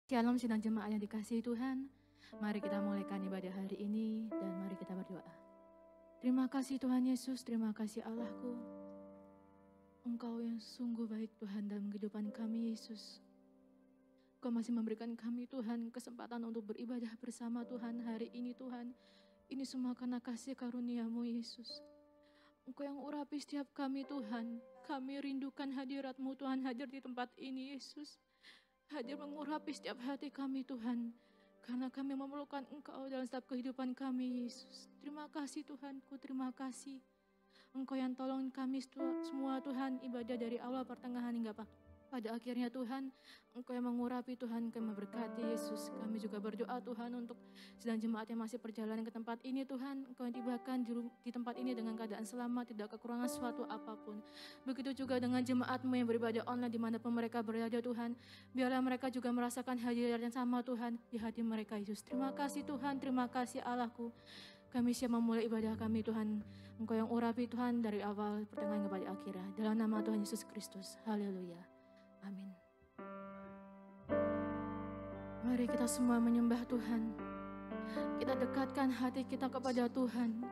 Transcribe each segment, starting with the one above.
Shalom sidang jemaat yang dikasihi Tuhan. Mari kita mulaikan ibadah hari ini dan mari kita berdoa. Terima kasih Tuhan Yesus, terima kasih Allahku. Engkau yang sungguh baik Tuhan dalam kehidupan kami Yesus. Engkau masih memberikan kami Tuhan kesempatan untuk beribadah bersama Tuhan hari ini Tuhan. Ini semua karena kasih karunia-Mu Yesus. Engkau yang urapi setiap kami Tuhan. Kami rindukan hadirat-Mu Tuhan hadir di tempat ini Yesus. Hadir mengurapi setiap hati kami Tuhan. Karena kami memerlukan Engkau dalam setiap kehidupan kami Yesus. Terima kasih Tuhanku, terima kasih. Engkau yang tolong kami semua Tuhan, ibadah dari awal pertengahan hingga pada akhirnya Tuhan, Engkau yang mengurapi Tuhan, Engkau yang memberkati Yesus. Kami juga berdoa Tuhan untuk sedang jemaat yang masih perjalanan ke tempat ini Tuhan. Engkau yang tibakan di tempat ini dengan keadaan selamat, tidak kekurangan suatu apapun. Begitu juga dengan jemaat-Mu yang beribadah online dimanapun mereka berada Tuhan. Biarlah mereka juga merasakan hadirat yang sama Tuhan di hati mereka Yesus. Terima kasih Tuhan, terima kasih Allahku. Kami siap memulai ibadah kami Tuhan. Engkau yang urapi Tuhan dari awal pertengahan kepada akhirnya. Dalam nama Tuhan Yesus Kristus. Haleluya. Amin. Mari kita semua menyembah Tuhan. Kita dekatkan hati kita kepada Tuhan.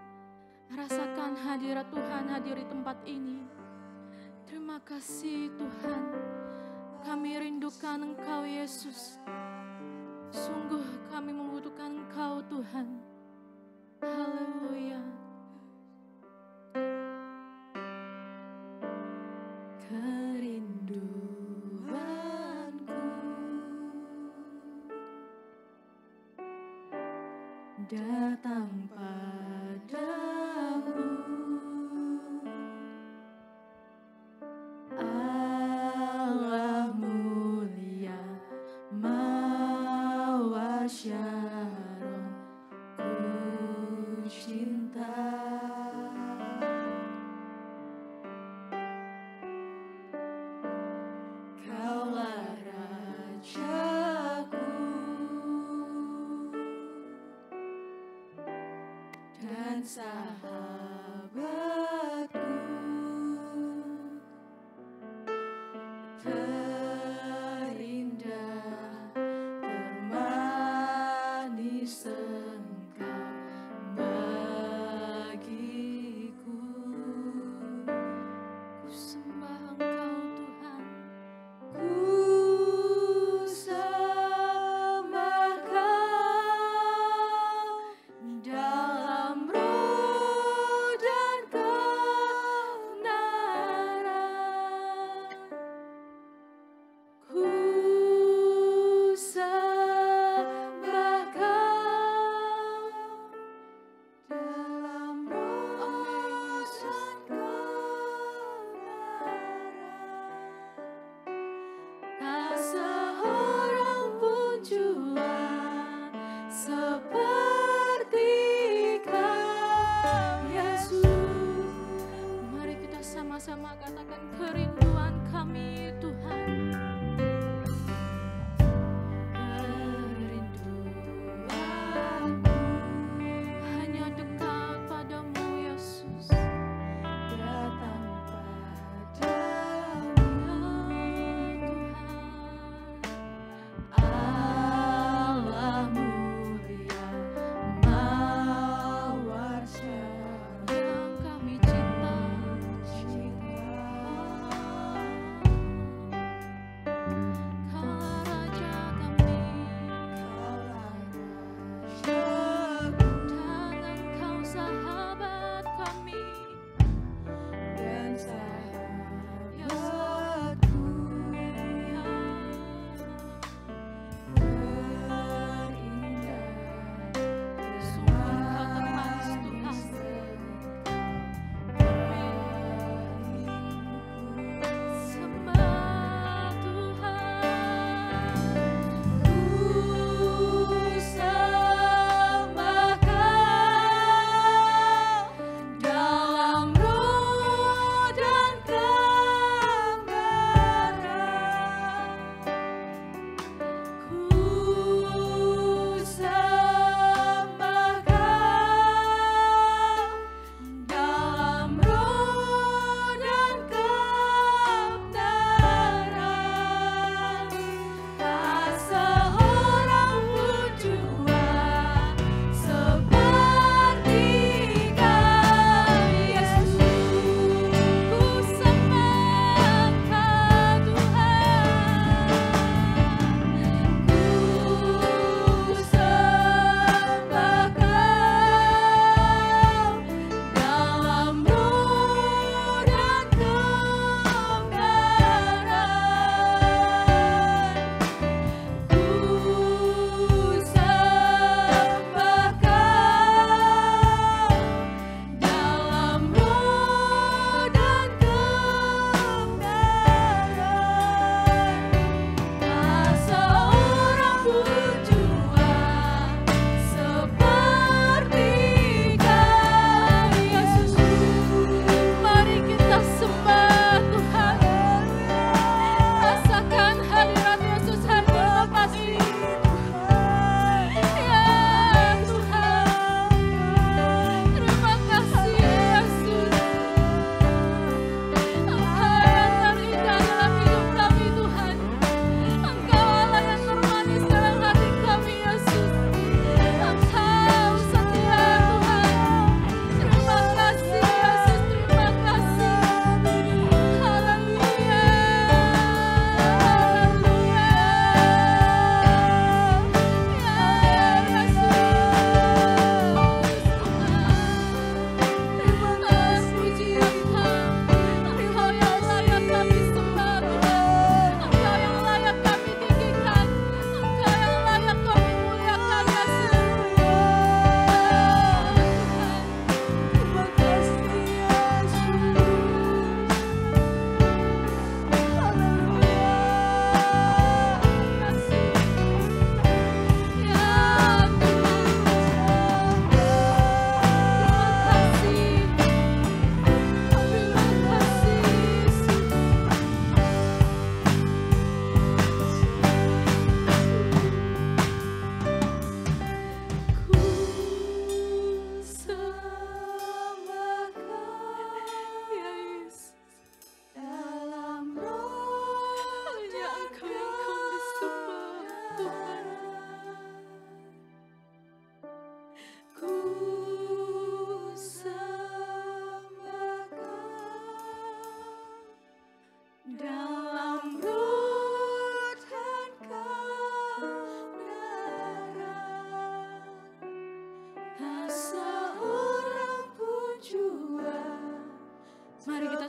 Rasakan hadirat Tuhan hadir di tempat ini. Terima kasih Tuhan. Kami rindukan Engkau Yesus. Sungguh kami membutuhkan Engkau Tuhan. Haleluya. Kerinduanku datang padamu, Allah mulia mawar Syaron, ku cinta. Kaulah Rajaku dan sahabatku, terindah, termanis Engkau bagiku. Ku sembah Engkau Tuhan, ku sembah Kau dalam roh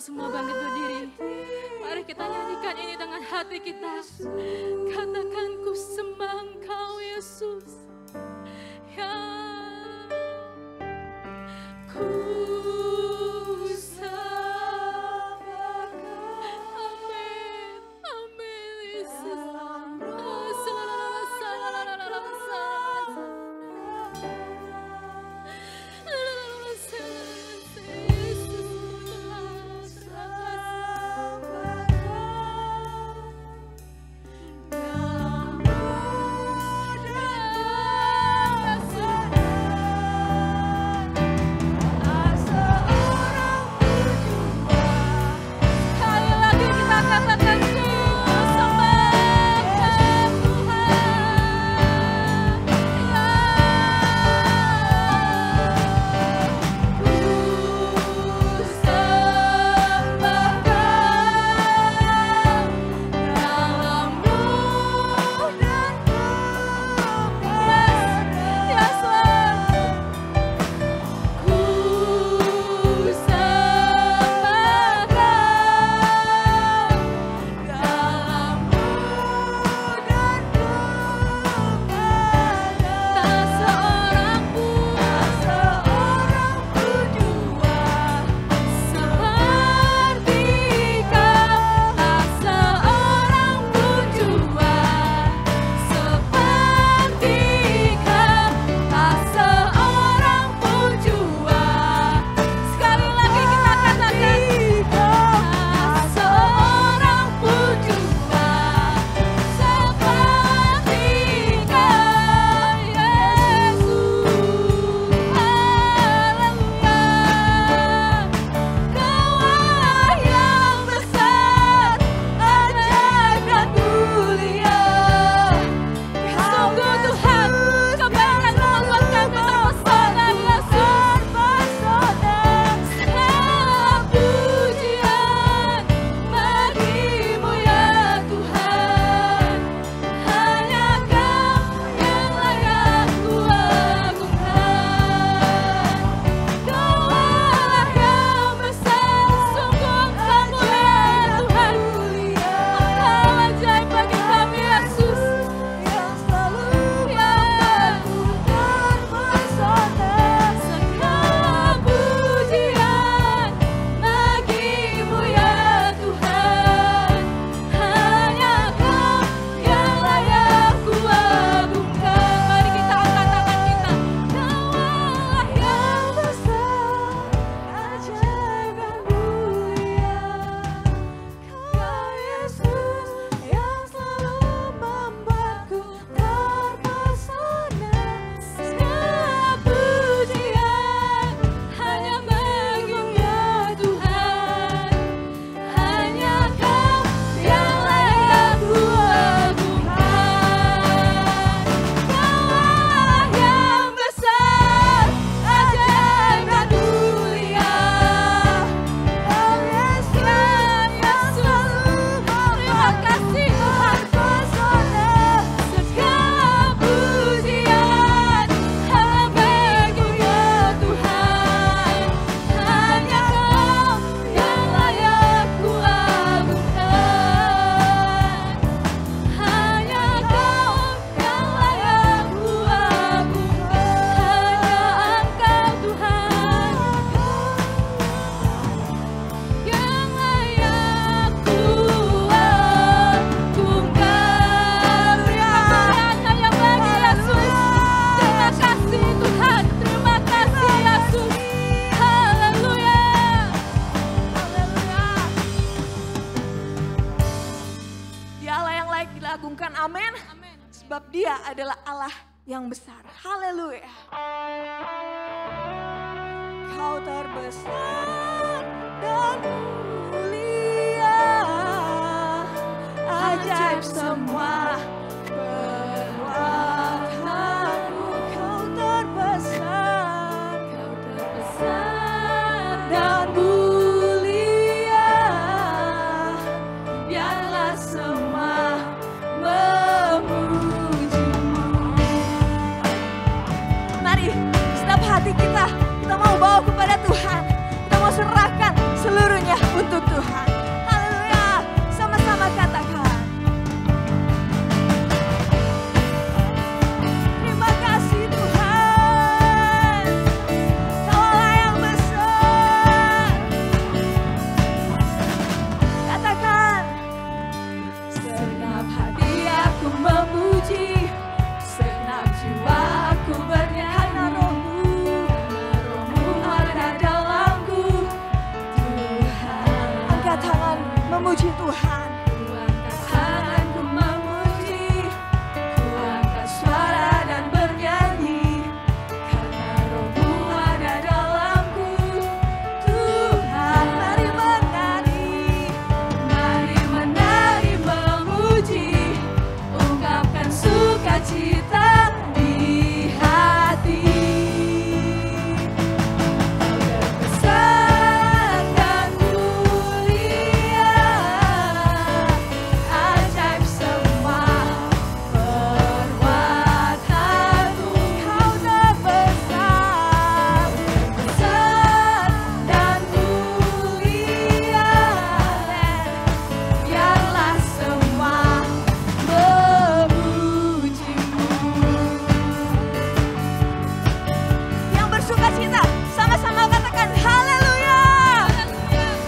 semua bangkit berdiri. Mari kita nyanyikan ini dengan hati kita. Katakan ku sembah Engkau Yesus. Ya, ku sembah Engkau. Amin, amin Yesus. Amin. Sebab Dia adalah Allah yang besar. Haleluya. Kau terbesar dan mulia, ajaib semua perbuatanmu. Kau terbesar dan mulia, biarlah semua memuji-Mu. Mari, setiap hati kita mau bawa kepada Tuhan. Kita mau serahkan seluruhnya untuk sukacita di hati. Terbesar dan mulia, ajaib semua perbuatanmu. Kau terbesar, terbesar dan mulia, biarlah semua memujimu. Yang bersukacita, sama-sama katakan haleluya.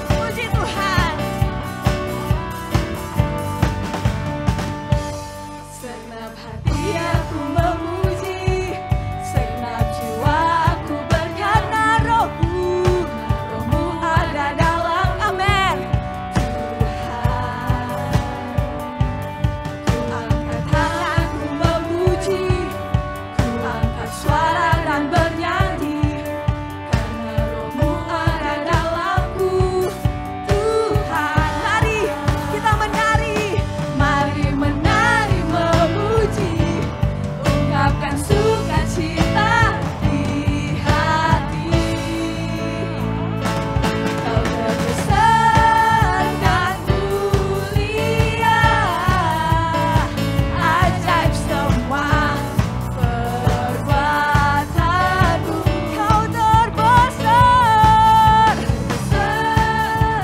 Puji Tuhan. Segenap hati aku memuji, segenap jiwa aku berkarna rohmu ada dalam, amin. Tuhan, ku angkat tanganku memuji, ku angkat suara dan bernyanyi, karena rohmu ada dalamku. Tuhan, mari kita menari, mari menari memuji, ungkapkan sukacita di hati. Kau terbesar dan mulia, ajaib semua perbuatanmu. Kau terbesar,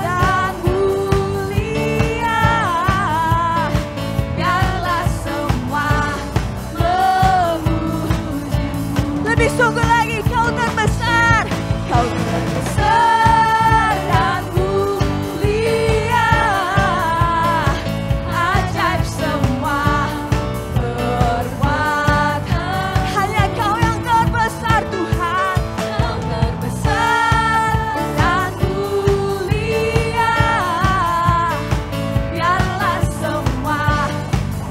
dan mulia, biarlah semua memujimu. Lebih sungguh lagi, kau terbesar, kau terbesar dan mulia, ajaib semua perbuatan. Hanya kau yang terbesar Tuhan, kau terbesar dan mulia, biarlah semua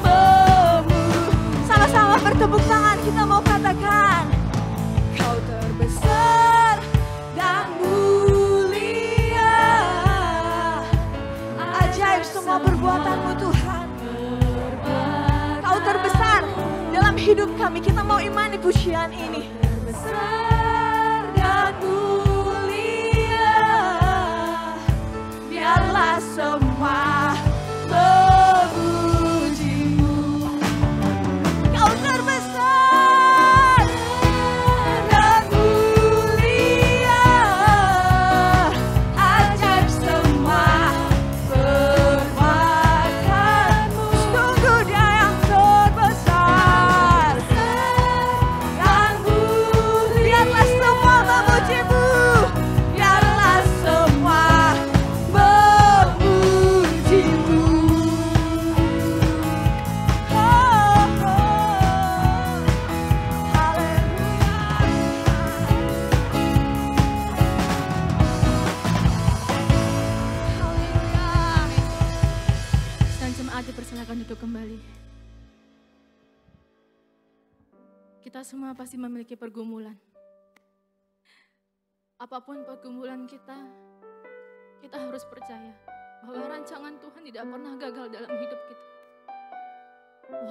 memuji. Sama-sama bertepuk tangan, kita mau katakan, kau terbesar dan mulia, ajaib semua perbuatanmu Tuhan. Kau terbesar dalam hidup kami, kita mau imani pujian ini. Terbesar dan mulia, biarlah semua memujimu. Kau terbesar dan mulia, ajaib semua perbuatanmu. Sungguh Dia yang terbesar dan mulia, biarlah semua memujimu, biarlah semua memujimu. Oh, haleluya. Sedang jemaat dipersilakan duduk kembali. Kita semua pasti memiliki pergumulan. Apapun pergumulan kita harus percaya bahwa rancangan Tuhan tidak pernah gagal dalam hidup kita.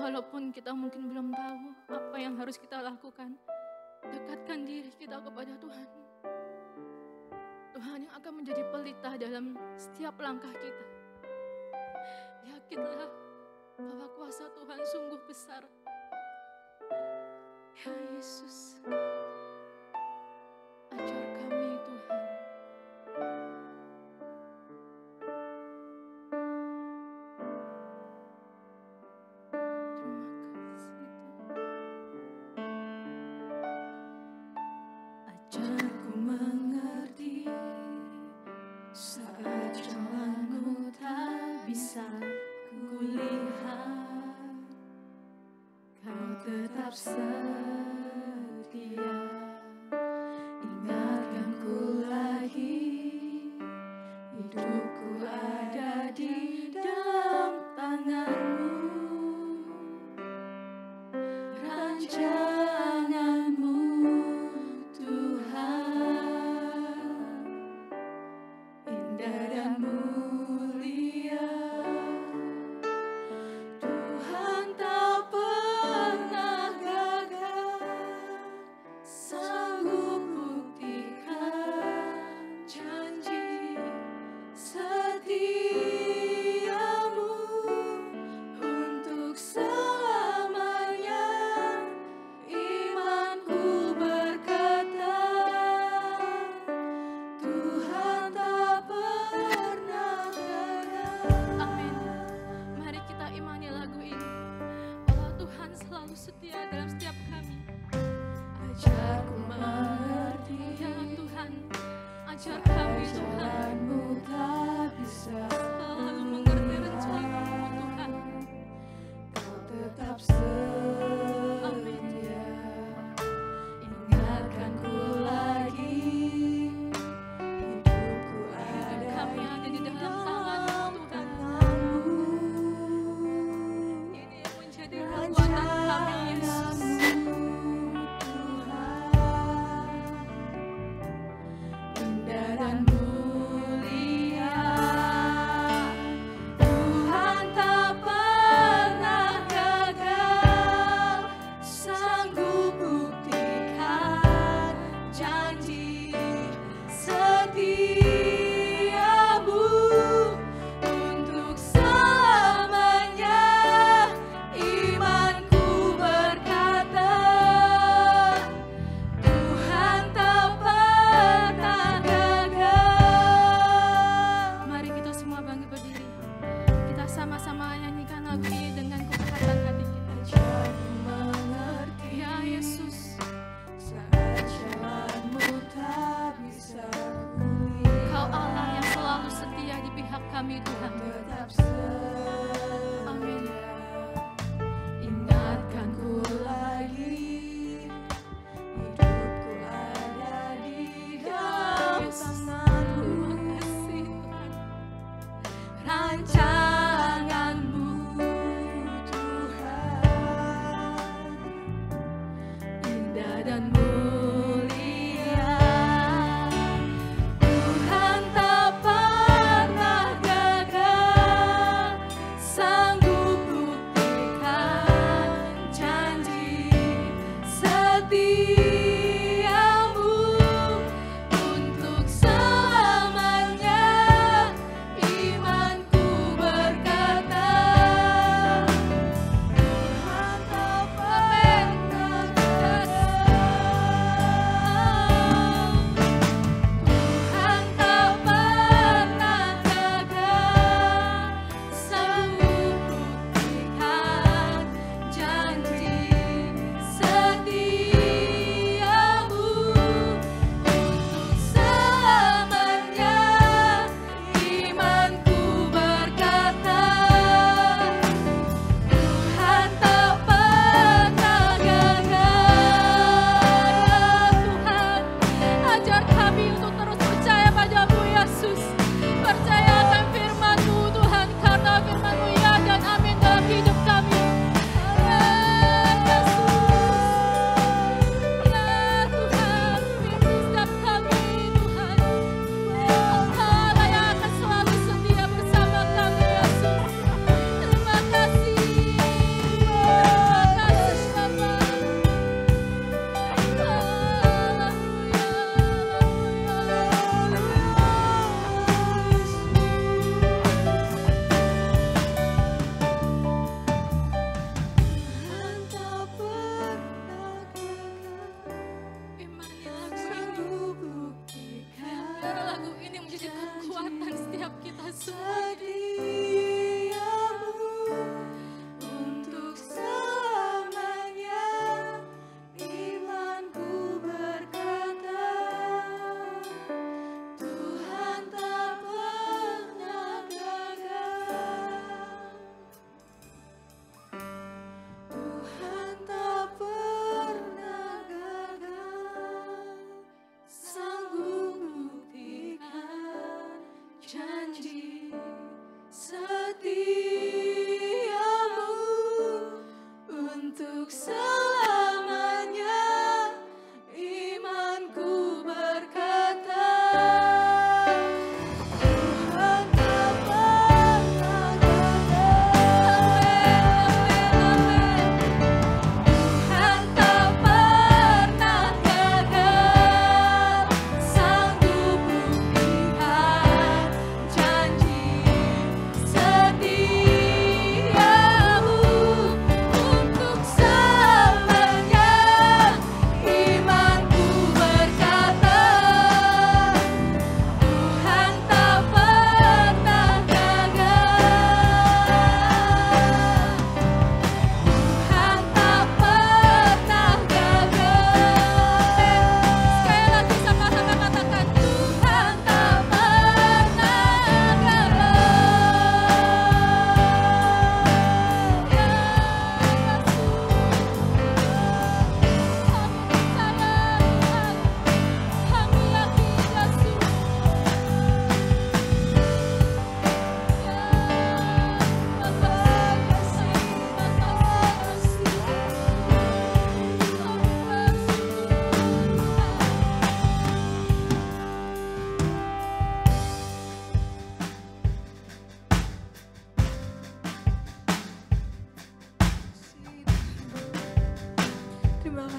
Walaupun kita mungkin belum tahu apa yang harus kita lakukan, dekatkan diri kita kepada Tuhan. Tuhan yang akan menjadi pelita dalam setiap langkah kita. Yakinlah bahwa kuasa Tuhan sungguh besar. Ya Yesus, ajar kami Tuhan. Ajarku mengerti saat jalanmu tak bisa kulihat, kau tetap setia. Ingatkanku lagi, hidupku ada di dalam tanganmu. Rancanganmu Tuhan, indah dan mulia. Tuhan tak pernah selalu setia dalam setiap kami. Ajarku mengerti, Ya Tuhan, ajar kami Tuhan jalanmu tak bisa selalu mengerti rencana-Mu Tuhan. Kau tetap setia. Ingatkanku lagi, hidupku ada Kami ada di dalam tangan-Mu Tuhan. Ini yang menjadi kekuatan kami Yesus. Indah dan mulia, Tuhan tak pernah gagal, sanggup buktikan janji setiamu untuk selamanya. Imanku berkata, Tuhan tak pernah gagal. Mari kita semua bangkit berdiri. Kita sama-sama nyanyikan lagu ini dengan kekuatan hati kita. Ajarku mengerti, Ya Yesus, saat jalanmu tak bisa pulih, Kau Allah yang selalu setia di pihak kami Tuhan. tetap setia. Amin. Ingatkanku lagi, hidupku ada di dalam Yesus, tangan-Mu. terima kasih Tuhan. Rancangan-Mu Tuhan, indah dan mulia, Tuhan tak pernah gagal, sanggup buktikan janji setiamu untuk selamanya. Imanku berkata, Tuhan tak pernah gagal.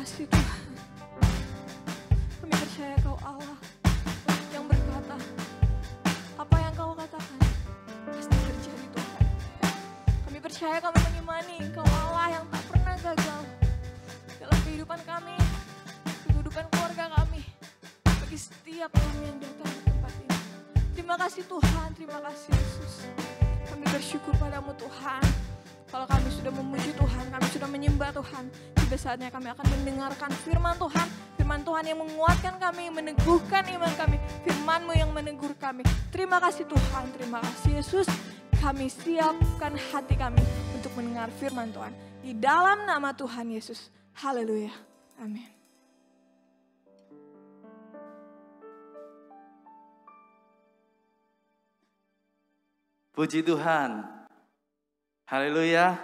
kasih Tuhan. Kami percaya Kau Allah yang berkata, apa yang Kau katakan pasti terjadi Tuhan. Kami percaya kami mengimani Kau Allah yang tak pernah gagal dalam kehidupan kami, kehidupan keluarga kami, bagi setiap kami yang datang ke tempat ini. Terima kasih Tuhan, terima kasih Yesus. Kami bersyukur padamu Tuhan. Kalau kami sudah memuji Tuhan, kami sudah menyembah Tuhan, tiba saatnya kami akan mendengarkan firman Tuhan. Firman Tuhan yang menguatkan kami, meneguhkan iman kami. Firman-Mu yang menegur kami. Terima kasih Tuhan, terima kasih Yesus. Kami siapkan hati kami untuk mendengar firman Tuhan. Di dalam nama Tuhan Yesus. Haleluya. Amin. Puji Tuhan. Haleluya.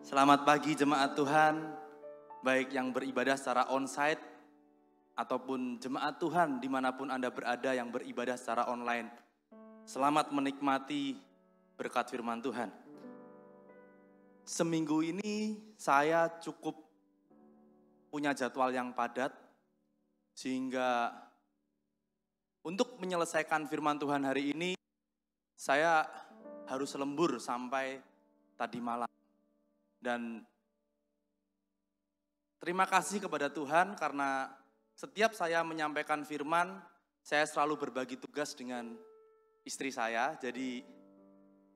Selamat pagi jemaat Tuhan, baik yang beribadah secara onsite ataupun jemaat Tuhan dimanapun Anda berada yang beribadah secara online. Selamat menikmati berkat firman Tuhan. Seminggu ini saya cukup punya jadwal yang padat, sehingga untuk menyelesaikan firman Tuhan hari ini, saya harus lembur sampai tadi malam. Dan terima kasih kepada Tuhan karena setiap saya menyampaikan firman, saya selalu berbagi tugas dengan istri saya. Jadi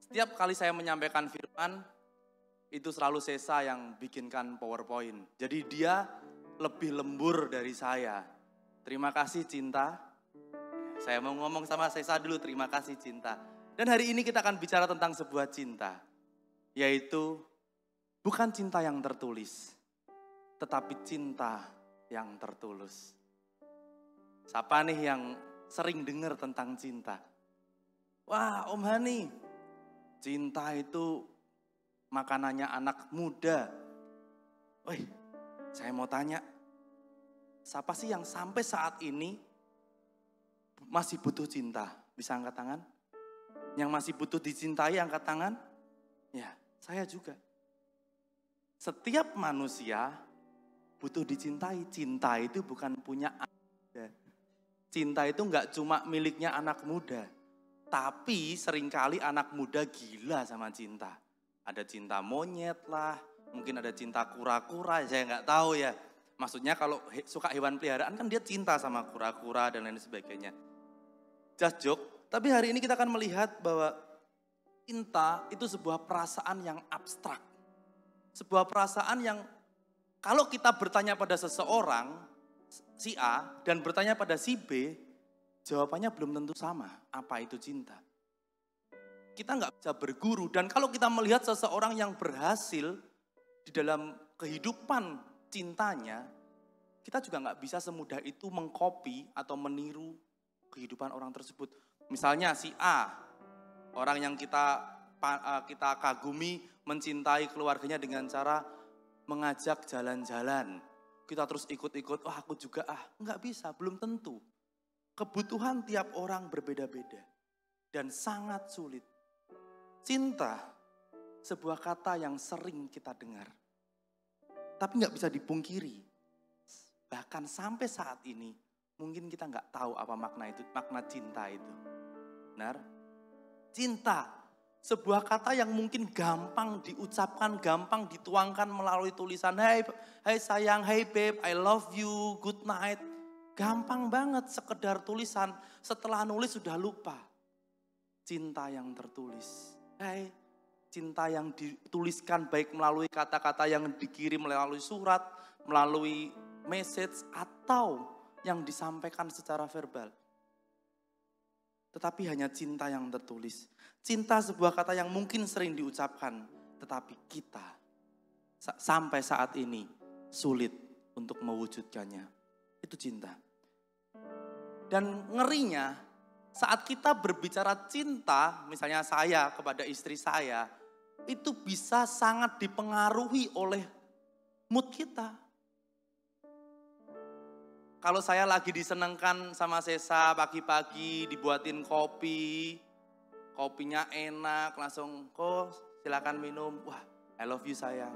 setiap kali saya menyampaikan firman, itu selalu Sesa yang bikinkan PowerPoint. Jadi dia lebih lembur dari saya. Terima kasih Cinta. Saya mau ngomong sama Sesa dulu, terima kasih Cinta. Dan hari ini kita akan bicara tentang sebuah cinta, yaitu bukan cinta yang tertulis, tetapi cinta yang tertulus. Siapa nih yang sering dengar tentang cinta? Wah Om Hani, cinta itu makanannya anak muda. Woi, saya mau tanya, siapa sih yang sampai saat ini masih butuh cinta? Bisa angkat tangan? Yang masih butuh dicintai angkat tangan? Ya, saya juga. Setiap manusia butuh dicintai. Cinta itu bukan punya anak muda. Cinta itu enggak cuma miliknya anak muda. Tapi seringkali anak muda gila sama cinta. Ada cinta monyet lah, mungkin ada cinta kura-kura, saya enggak tahu ya. Maksudnya kalau suka hewan peliharaan kan dia cinta sama kura-kura dan lain sebagainya. Just joke. Tapi hari ini kita akan melihat bahwa cinta itu sebuah perasaan yang abstrak. Sebuah perasaan yang kalau kita bertanya pada seseorang, si A, dan bertanya pada si B, jawabannya belum tentu sama. Apa itu cinta? Kita nggak bisa berguru. Dan kalau kita melihat seseorang yang berhasil di dalam kehidupan cintanya, kita juga nggak bisa semudah itu mengcopy atau meniru kehidupan orang tersebut. Misalnya si A, orang yang kita kagumi, mencintai keluarganya dengan cara mengajak jalan-jalan. Kita terus ikut-ikut, wah aku juga enggak bisa, belum tentu. Kebutuhan tiap orang berbeda-beda dan sangat sulit. Cinta, sebuah kata yang sering kita dengar. Tapi enggak bisa dipungkiri. Bahkan sampai saat ini, mungkin kita enggak tahu apa makna cinta itu. Benar? Cinta, sebuah kata yang mungkin gampang diucapkan, gampang dituangkan melalui tulisan, hey sayang, hey babe, I love you, good night. Gampang banget sekedar tulisan, setelah nulis sudah lupa. Cinta yang tertulis, hey, cinta yang dituliskan baik melalui kata-kata yang dikirim melalui surat, melalui message, atau yang disampaikan secara verbal. Tetapi hanya cinta yang tertulis. Cinta sebuah kata yang mungkin sering diucapkan, tetapi kita sampai saat ini sulit untuk mewujudkannya. Itu cinta. Dan ngerinya saat kita berbicara cinta, misalnya saya kepada istri saya, itu bisa sangat dipengaruhi oleh mood kita. Kalau saya lagi disenengkan sama Sesa pagi-pagi, dibuatin kopi, kopinya enak, langsung kok silakan minum. Wah, I love you sayang.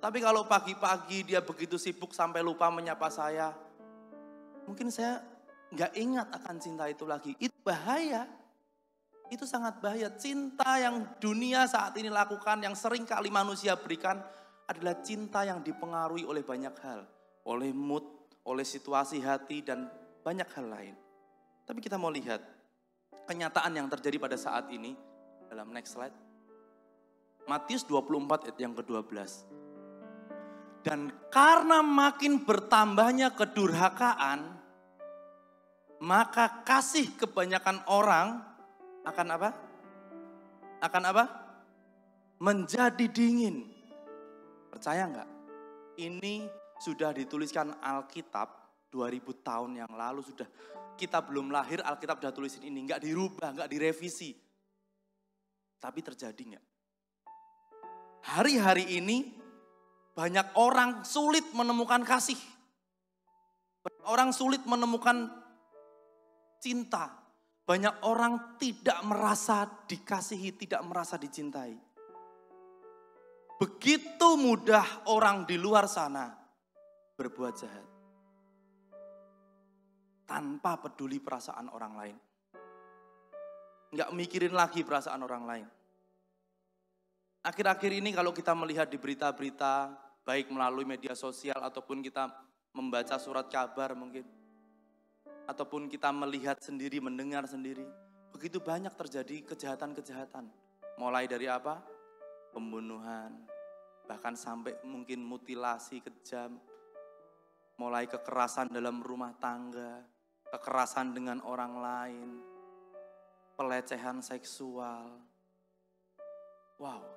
Tapi kalau pagi-pagi dia begitu sibuk sampai lupa menyapa saya, mungkin saya nggak ingat akan cinta itu lagi. Itu bahaya. Itu sangat bahaya. Cinta yang dunia saat ini lakukan, yang sering kali manusia berikan, adalah cinta yang dipengaruhi oleh banyak hal. Oleh mood, oleh situasi hati, dan banyak hal lain. Tapi kita mau lihat kenyataan yang terjadi pada saat ini dalam next slide. Matius 24 ayat yang ke-12. Dan karena makin bertambahnya kedurhakaan, maka kasih kebanyakan orang akan apa? Akan apa? Menjadi dingin. Percaya enggak? Ini sudah dituliskan Alkitab 2000 tahun yang lalu sudah. Kita belum lahir, Alkitab sudah tulisin ini. Enggak dirubah, enggak direvisi. Tapi terjadi enggak? Hari-hari ini banyak orang sulit menemukan kasih. Banyak orang sulit menemukan cinta. Banyak orang tidak merasa dikasihi, tidak merasa dicintai. Begitu mudah orang di luar sana berbuat jahat. Tanpa peduli perasaan orang lain. Enggak mikirin lagi perasaan orang lain. Akhir-akhir ini kalau kita melihat di berita-berita, baik melalui media sosial ataupun kita membaca surat kabar mungkin. Ataupun kita melihat sendiri, mendengar sendiri. Begitu banyak terjadi kejahatan-kejahatan. Mulai dari apa? Pembunuhan. Bahkan sampai mungkin mutilasi kejam. Mulai kekerasan dalam rumah tangga. Kekerasan dengan orang lain. Pelecehan seksual. Wow.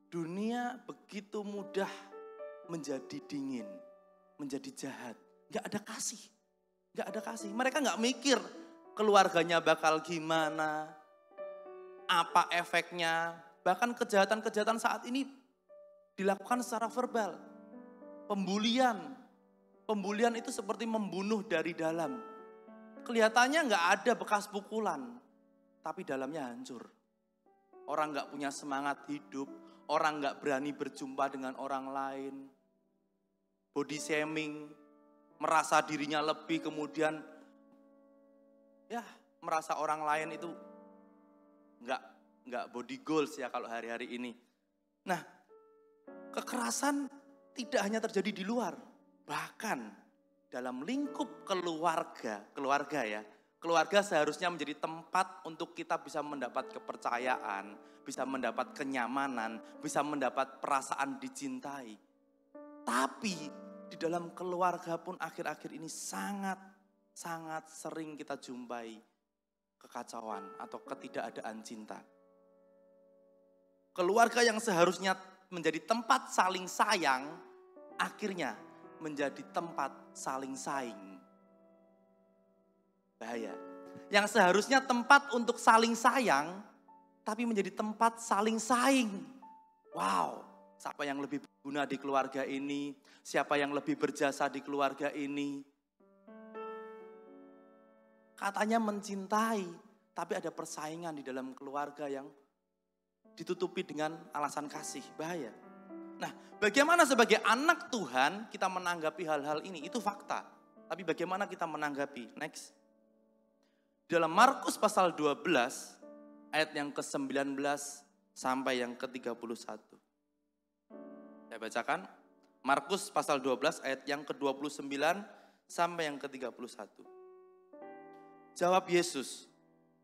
Dunia begitu mudah menjadi dingin, menjadi jahat. Gak ada kasih, gak ada kasih. Mereka gak mikir keluarganya bakal gimana, apa efeknya. Bahkan kejahatan-kejahatan saat ini dilakukan secara verbal. Pembulian itu seperti membunuh dari dalam. Kelihatannya gak ada bekas pukulan, tapi dalamnya hancur. Orang gak punya semangat hidup. Orang gak berani berjumpa dengan orang lain. Body shaming. Merasa dirinya lebih kemudian. Ya merasa orang lain itu. Gak body goals ya kalau hari-hari ini. Nah kekerasan tidak hanya terjadi di luar. Bahkan dalam lingkup keluarga ya. Keluarga seharusnya menjadi tempat untuk kita bisa mendapat kepercayaan, bisa mendapat kenyamanan, bisa mendapat perasaan dicintai. Tapi di dalam keluarga pun akhir-akhir ini sangat sering kita jumpai kekacauan atau ketidakadaan cinta. Keluarga yang seharusnya menjadi tempat saling sayang, akhirnya menjadi tempat saling saing. Bahaya. Yang seharusnya tempat untuk saling sayang, tapi menjadi tempat saling saing. Wow, siapa yang lebih berguna di keluarga ini? Siapa yang lebih berjasa di keluarga ini? Katanya mencintai, tapi ada persaingan di dalam keluarga yang ditutupi dengan alasan kasih. Bahaya. Nah, bagaimana sebagai anak Tuhan kita menanggapi hal-hal ini? Itu fakta. Tapi bagaimana kita menanggapi? Next. Dalam Markus pasal 12 ayat yang ke-19 sampai yang ke-31. Saya bacakan. Markus pasal 12 ayat yang ke-29 sampai yang ke-31. Jawab Yesus,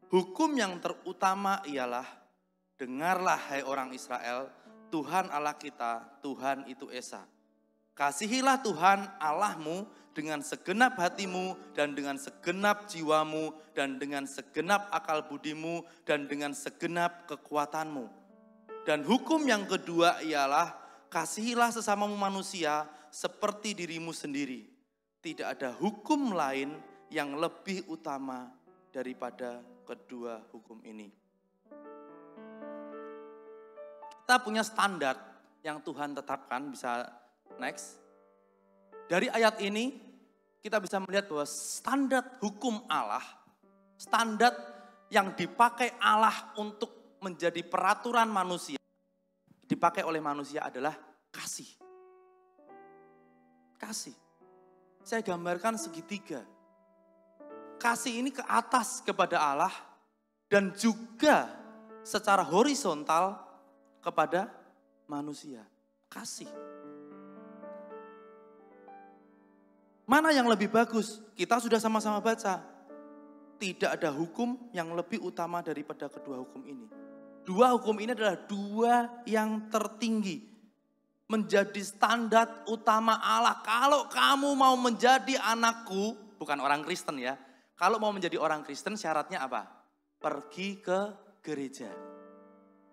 hukum yang terutama ialah, dengarlah hai orang Israel, Tuhan Allah kita, Tuhan itu Esa. Kasihilah Tuhan Allahmu dengan segenap hatimu dan dengan segenap jiwamu dan dengan segenap akal budimu dan dengan segenap kekuatanmu. Dan hukum yang kedua ialah kasihilah sesamamu manusia seperti dirimu sendiri. Tidak ada hukum lain yang lebih utama daripada kedua hukum ini. Kita punya standar yang Tuhan tetapkan, bisa next. Dari ayat ini kita bisa melihat bahwa standar hukum Allah, standar yang dipakai Allah untuk menjadi peraturan manusia, dipakai oleh manusia adalah kasih. Kasih. Saya gambarkan segitiga. Kasih ini ke atas kepada Allah dan juga secara horizontal kepada manusia. Kasih. Mana yang lebih bagus? Kita sudah sama-sama baca. Tidak ada hukum yang lebih utama daripada kedua hukum ini. Dua hukum ini adalah dua yang tertinggi. Menjadi standar utama Allah. Kalau kamu mau menjadi anakku, bukan orang Kristen ya. Kalau mau menjadi orang Kristen syaratnya apa? Pergi ke gereja.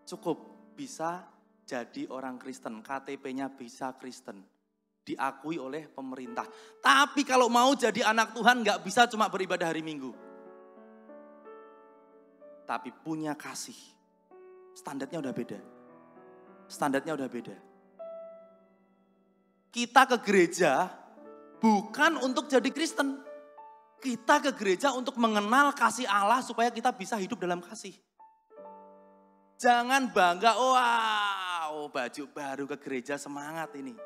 Cukup bisa jadi orang Kristen. KTP-nya bisa Kristen. Diakui oleh pemerintah. Tapi kalau mau jadi anak Tuhan gak bisa cuma beribadah hari Minggu. Tapi punya kasih. Standarnya udah beda. Standarnya udah beda. Kita ke gereja bukan untuk jadi Kristen. Kita ke gereja untuk mengenal kasih Allah supaya kita bisa hidup dalam kasih. Jangan bangga, wow baju baru ke gereja semangat ini.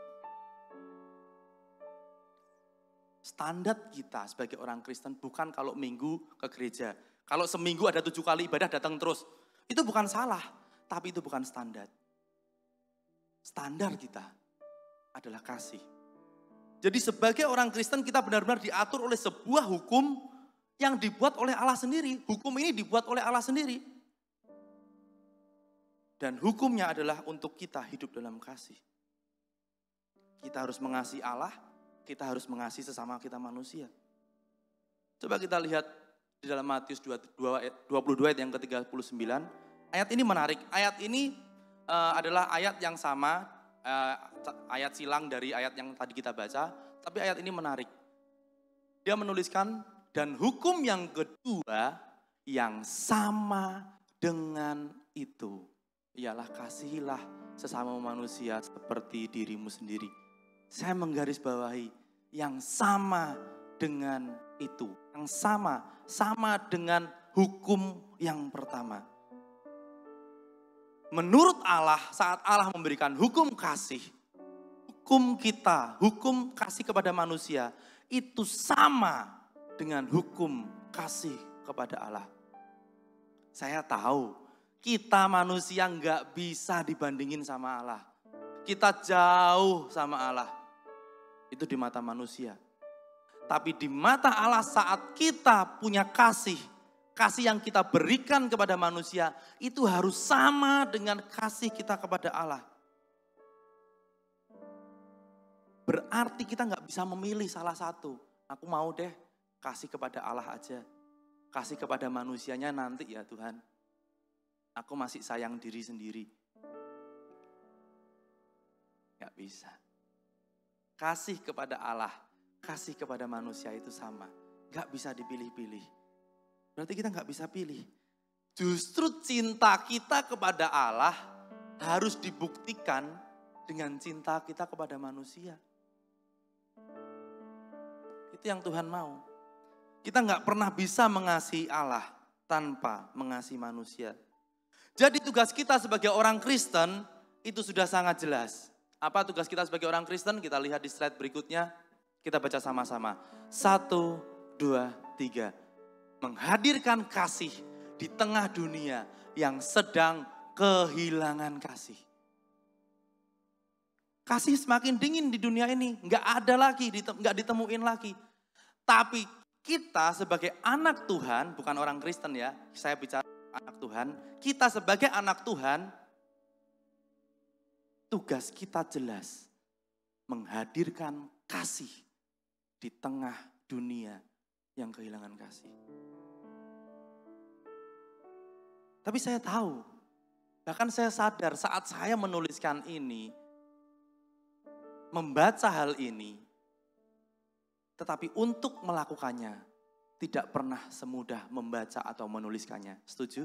Standar kita sebagai orang Kristen bukan kalau minggu ke gereja. Kalau seminggu ada 7 kali ibadah datang terus. Itu bukan salah, tapi itu bukan standar. Standar kita adalah kasih. Jadi sebagai orang Kristen kita benar-benar diatur oleh sebuah hukum yang dibuat oleh Allah sendiri. Hukum ini dibuat oleh Allah sendiri. Dan hukumnya adalah untuk kita hidup dalam kasih. Kita harus mengasihi Allah, kita harus mengasihi sesama kita manusia. Coba kita lihat di dalam Matius 22 ayat yang ke-39. Ayat ini menarik. Ayat ini adalah ayat yang sama, ayat silang dari ayat yang tadi kita baca. Tapi ayat ini menarik. Dia menuliskan, dan hukum yang kedua yang sama dengan itu. Ialah kasihilah sesama manusia seperti dirimu sendiri. Saya menggarisbawahi yang sama dengan itu. Yang sama dengan hukum yang pertama. Menurut Allah, saat Allah memberikan hukum kasih, hukum kita, hukum kasih kepada manusia, itu sama dengan hukum kasih kepada Allah. Saya tahu, kita manusia nggak bisa dibandingin sama Allah. Kita jauh sama Allah. Itu di mata manusia. Tapi di mata Allah saat kita punya kasih yang kita berikan kepada manusia, itu harus sama dengan kasih kita kepada Allah. Berarti kita nggak bisa memilih salah satu. Aku mau deh kasih kepada Allah aja. Kasih kepada manusianya nanti ya Tuhan. Aku masih sayang diri sendiri. Gak bisa. Kasih kepada Allah, kasih kepada manusia itu sama. Gak bisa dipilih-pilih. Berarti kita gak bisa pilih. Justru cinta kita kepada Allah harus dibuktikan dengan cinta kita kepada manusia. Itu yang Tuhan mau. Kita gak pernah bisa mengasihi Allah tanpa mengasihi manusia. Jadi tugas kita sebagai orang Kristen itu sudah sangat jelas. Apa tugas kita sebagai orang Kristen? Kita lihat di slide berikutnya. Kita baca sama-sama. 1, 2, 3. Menghadirkan kasih di tengah dunia yang sedang kehilangan kasih. Kasih semakin dingin di dunia ini. Nggak ada lagi, nggak ditemuin lagi. Tapi kita sebagai anak Tuhan, bukan orang Kristen ya. Saya bicara anak Tuhan, kita sebagai anak Tuhan, tugas kita jelas, menghadirkan kasih di tengah dunia yang kehilangan kasih. Tapi saya tahu, bahkan saya sadar saat saya menuliskan ini, membaca hal ini, tetapi untuk melakukannya, tidak pernah semudah membaca atau menuliskannya. Setuju?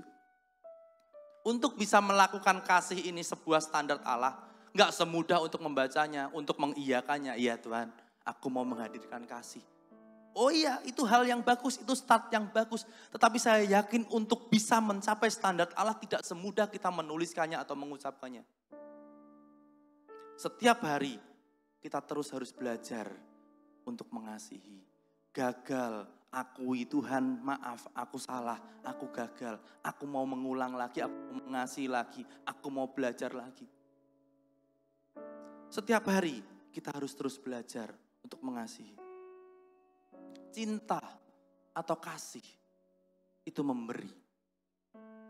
Untuk bisa melakukan kasih ini sebuah standar Allah, gak semudah untuk membacanya, untuk mengiyakannya. Iya Tuhan, aku mau menghadirkan kasih. Oh iya, itu hal yang bagus, itu start yang bagus. Tetapi saya yakin untuk bisa mencapai standar Allah tidak semudah kita menuliskannya atau mengucapkannya. Setiap hari kita terus harus belajar untuk mengasihi. Gagal, akui Tuhan, maaf, aku salah, aku gagal. Aku mau mengulang lagi, aku mau mengasihi lagi, aku mau belajar lagi. Setiap hari kita harus terus belajar untuk mengasihi. Cinta atau kasih itu memberi.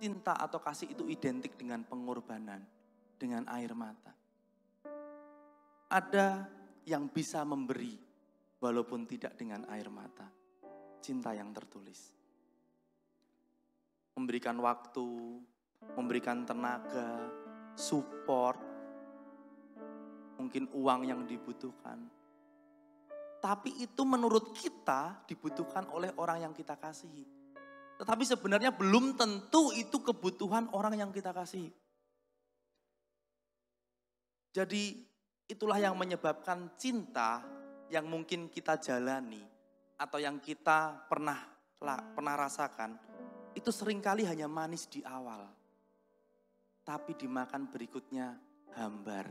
Cinta atau kasih itu identik dengan pengorbanan, dengan air mata. Ada yang bisa memberi walaupun tidak dengan air mata. Cinta yang tertulis. Memberikan waktu, memberikan tenaga, support, mungkin uang yang dibutuhkan. Tapi itu menurut kita dibutuhkan oleh orang yang kita kasihi. Tetapi sebenarnya belum tentu itu kebutuhan orang yang kita kasihi. Jadi itulah yang menyebabkan cinta yang mungkin kita jalani atau yang kita pernah rasakan itu seringkali hanya manis di awal. Tapi dimakan berikutnya hambar.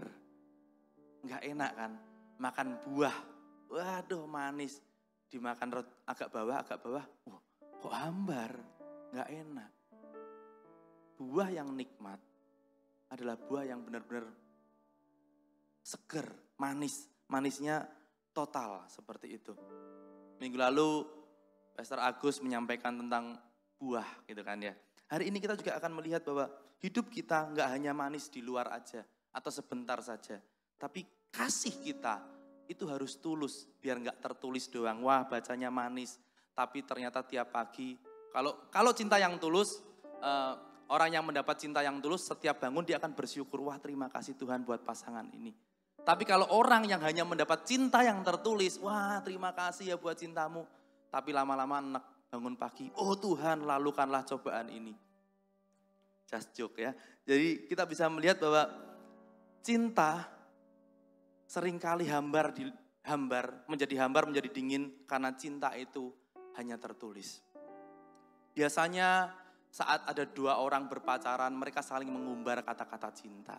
Enggak enak kan? Makan buah, waduh manis. Dimakan agak bawah, kok hambar? Enggak enak. Buah yang nikmat adalah buah yang benar-benar seger, manis. Manisnya total seperti itu. Minggu lalu Pastor Agus menyampaikan tentang buah gitu kan ya. Hari ini kita juga akan melihat bahwa hidup kita enggak hanya manis di luar aja atau sebentar saja. Tapi kasih kita itu harus tulus, biar nggak tertulis doang. Wah bacanya manis, tapi ternyata tiap pagi. Kalau cinta yang tulus, orang yang mendapat cinta yang tulus setiap bangun dia akan bersyukur. Wah terima kasih Tuhan buat pasangan ini. Tapi kalau orang yang hanya mendapat cinta yang tertulis, wah terima kasih ya buat cintamu. Tapi lama-lama enak bangun pagi, oh Tuhan lalukanlah cobaan ini. Just joke ya. Jadi kita bisa melihat bahwa cinta seringkali menjadi hambar, menjadi dingin karena cinta itu hanya tertulis. Biasanya saat ada dua orang berpacaran, mereka saling mengumbar kata-kata cinta.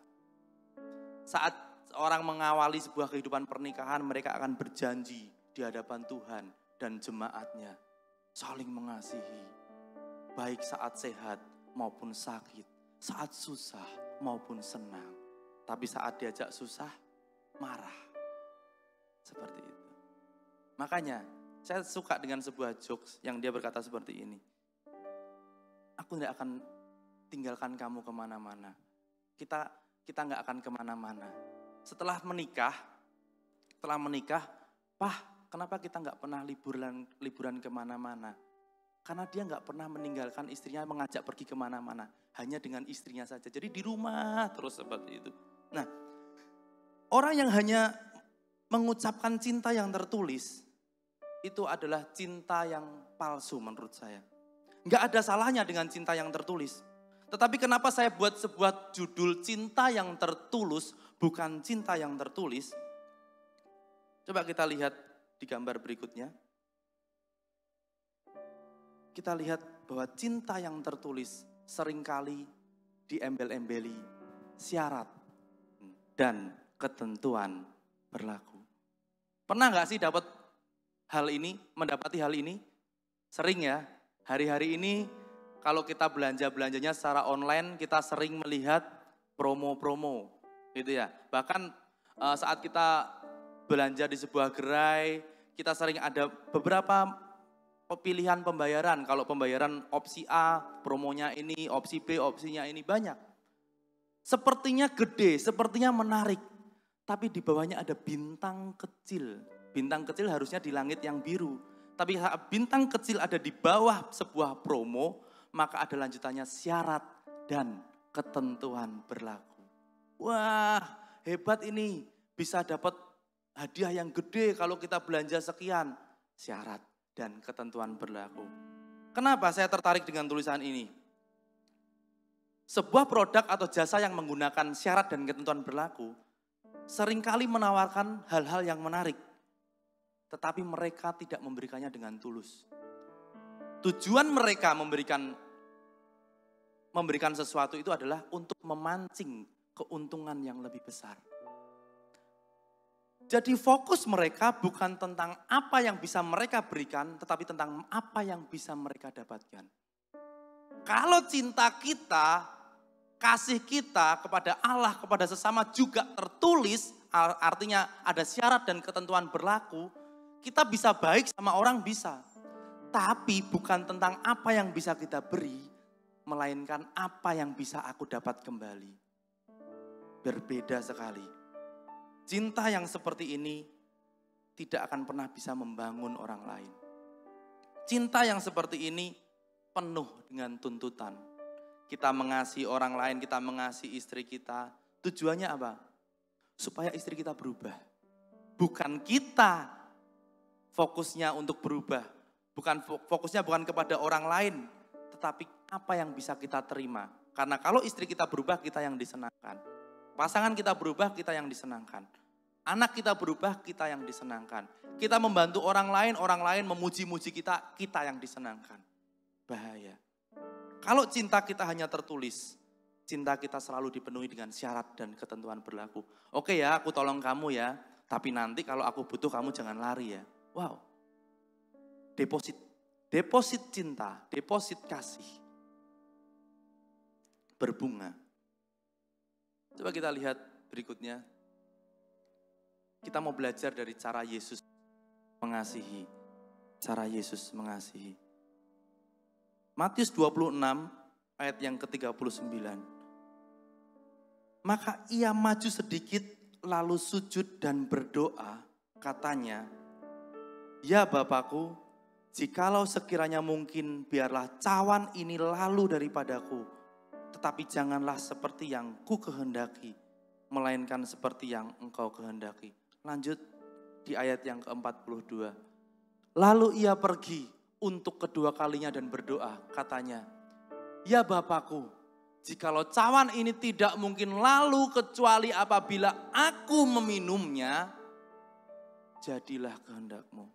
Saat orang mengawali sebuah kehidupan pernikahan, mereka akan berjanji di hadapan Tuhan dan jemaatnya. Saling mengasihi, baik saat sehat maupun sakit, saat susah maupun senang. Tapi saat diajak susah, marah. Seperti itu. Makanya saya suka dengan sebuah jokes yang dia berkata seperti ini. Aku tidak akan tinggalkan kamu kemana-mana. Kita nggak akan kemana-mana. Setelah menikah, Pah, kenapa kita nggak pernah liburan kemana-mana? Karena dia nggak pernah meninggalkan istrinya mengajak pergi kemana-mana. Hanya dengan istrinya saja. Jadi di rumah terus seperti itu. Nah, orang yang hanya mengucapkan cinta yang tertulis, itu adalah cinta yang palsu menurut saya. Nggak ada salahnya dengan cinta yang tertulis. Tetapi kenapa saya buat sebuah judul cinta yang tertulus, bukan cinta yang tertulis? Coba kita lihat di gambar berikutnya. Kita lihat bahwa cinta yang tertulis seringkali diembel-embeli syarat dan ketentuan berlaku. Pernah nggak sih mendapati hal ini? Sering ya, hari-hari ini kalau kita belanjanya secara online, kita sering melihat promo-promo gitu ya. Bahkan saat kita belanja di sebuah gerai, kita sering ada beberapa pilihan pembayaran. Kalau pembayaran opsi A, promonya ini, opsi B, opsinya ini banyak. Sepertinya gede, sepertinya menarik. Tapi di bawahnya ada bintang kecil. Bintang kecil harusnya di langit yang biru. Tapi saat bintang kecil ada di bawah sebuah promo, maka ada lanjutannya syarat dan ketentuan berlaku. Wah, hebat ini. Bisa dapat hadiah yang gede kalau kita belanja sekian. Syarat dan ketentuan berlaku. Kenapa saya tertarik dengan tulisan ini? Sebuah produk atau jasa yang menggunakan syarat dan ketentuan berlaku seringkali menawarkan hal-hal yang menarik, tetapi mereka tidak memberikannya dengan tulus. Tujuan mereka memberikan sesuatu itu adalah untuk memancing keuntungan yang lebih besar. Jadi fokus mereka bukan tentang apa yang bisa mereka berikan, tetapi tentang apa yang bisa mereka dapatkan. Kalau cinta kita, kasih kita kepada Allah, kepada sesama juga tertulis, artinya ada syarat dan ketentuan berlaku, kita bisa baik sama orang bisa. Tapi bukan tentang apa yang bisa kita beri, melainkan apa yang bisa aku dapat kembali. Berbeda sekali. Cinta yang seperti ini tidak akan pernah bisa membangun orang lain. Cinta yang seperti ini penuh dengan tuntutan. Kita mengasihi orang lain, kita mengasihi istri kita. Tujuannya apa? Supaya istri kita berubah. Bukan kita fokusnya untuk berubah. Fokusnya bukan kepada orang lain. Tetapi apa yang bisa kita terima. Karena kalau istri kita berubah, kita yang disenangkan. Pasangan kita berubah, kita yang disenangkan. Anak kita berubah, kita yang disenangkan. Kita membantu orang lain memuji-muji kita, kita yang disenangkan. Bahaya. Kalau cinta kita hanya tertulis, cinta kita selalu dipenuhi dengan syarat dan ketentuan berlaku. Oke ya, aku tolong kamu ya, tapi nanti kalau aku butuh kamu jangan lari ya. Wow. Deposit cinta, deposit kasih. Berbunga. Coba kita lihat berikutnya. Kita mau belajar dari cara Yesus mengasihi. Cara Yesus mengasihi. Matius 26 ayat yang ke-39. Maka ia maju sedikit lalu sujud dan berdoa. Katanya, ya Bapakku, jikalau sekiranya mungkin biarlah cawan ini lalu daripadaku. Tetapi janganlah seperti yang ku kehendaki, melainkan seperti yang engkau kehendaki. Lanjut di ayat yang ke-42. Lalu ia pergi untuk kedua kalinya dan berdoa. Katanya, ya Bapakku, jikalau cawan ini tidak mungkin lalu kecuali apabila aku meminumnya, jadilah kehendakmu.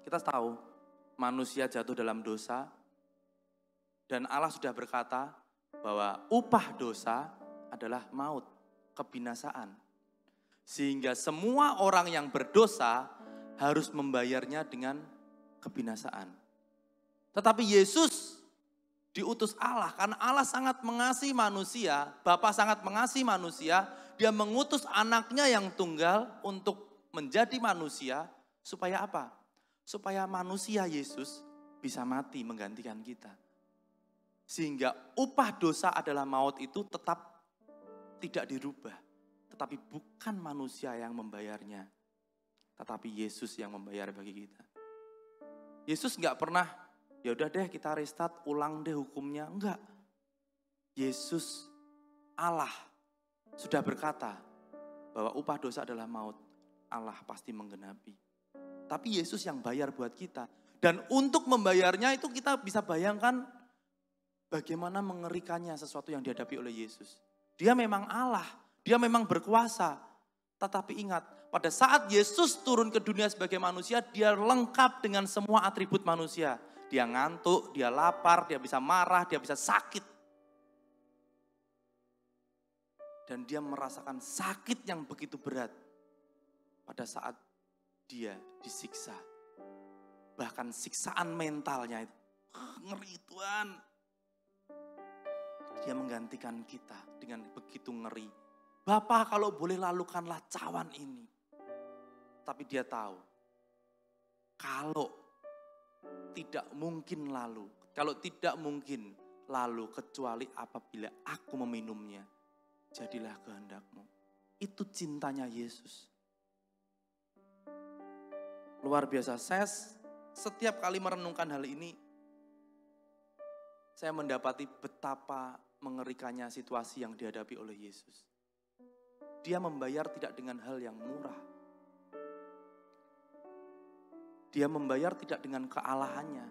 Kita tahu manusia jatuh dalam dosa dan Allah sudah berkata bahwa upah dosa adalah maut, kebinasaan. Sehingga semua orang yang berdosa harus membayarnya dengan kebinasaan. Tetapi Yesus diutus Allah karena Allah sangat mengasihi manusia, Bapa sangat mengasihi manusia, dia mengutus anaknya yang tunggal untuk menjadi manusia supaya apa? Supaya manusia Yesus bisa mati menggantikan kita. Sehingga upah dosa adalah maut itu tetap tidak dirubah. Tetapi bukan manusia yang membayarnya. Tetapi Yesus yang membayar bagi kita. Yesus gak pernah, ya udah deh kita restart, ulang deh hukumnya. Enggak. Yesus Allah sudah berkata bahwa upah dosa adalah maut. Allah pasti menggenapi. Tapi Yesus yang bayar buat kita. Dan untuk membayarnya itu kita bisa bayangkan bagaimana mengerikannya sesuatu yang dihadapi oleh Yesus. Dia memang Allah, dia memang berkuasa. Tetapi ingat, pada saat Yesus turun ke dunia sebagai manusia, dia lengkap dengan semua atribut manusia. Dia ngantuk, dia lapar, dia bisa marah, dia bisa sakit. Dan dia merasakan sakit yang begitu berat pada saat dia disiksa. Bahkan siksaan mentalnya itu, ngeri Tuhan. Dia menggantikan kita dengan begitu ngeri. Bapa kalau boleh lalukanlah cawan ini. Tapi dia tahu, kalau tidak mungkin lalu kecuali apabila aku meminumnya, jadilah kehendakmu. Itu cintanya Yesus. Luar biasa, saya setiap kali merenungkan hal ini, saya mendapati betapa mengerikannya situasi yang dihadapi oleh Yesus. Dia membayar tidak dengan hal yang murah. Dia membayar tidak dengan kealahannya,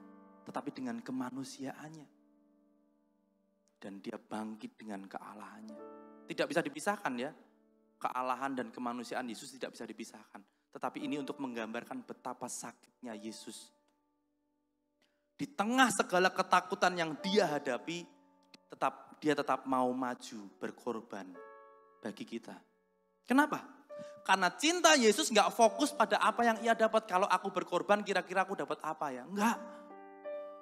tetapi dengan kemanusiaannya. Dan dia bangkit dengan kealahannya. Tidak bisa dipisahkan ya. Kealahan dan kemanusiaan Yesus tidak bisa dipisahkan. Tetapi ini untuk menggambarkan betapa sakitnya Yesus. Di tengah segala ketakutan yang dia hadapi, dia tetap mau maju berkorban bagi kita. Kenapa? Karena cinta Yesus nggak fokus pada apa yang ia dapat. Kalau aku berkorban kira-kira aku dapat apa ya? Enggak.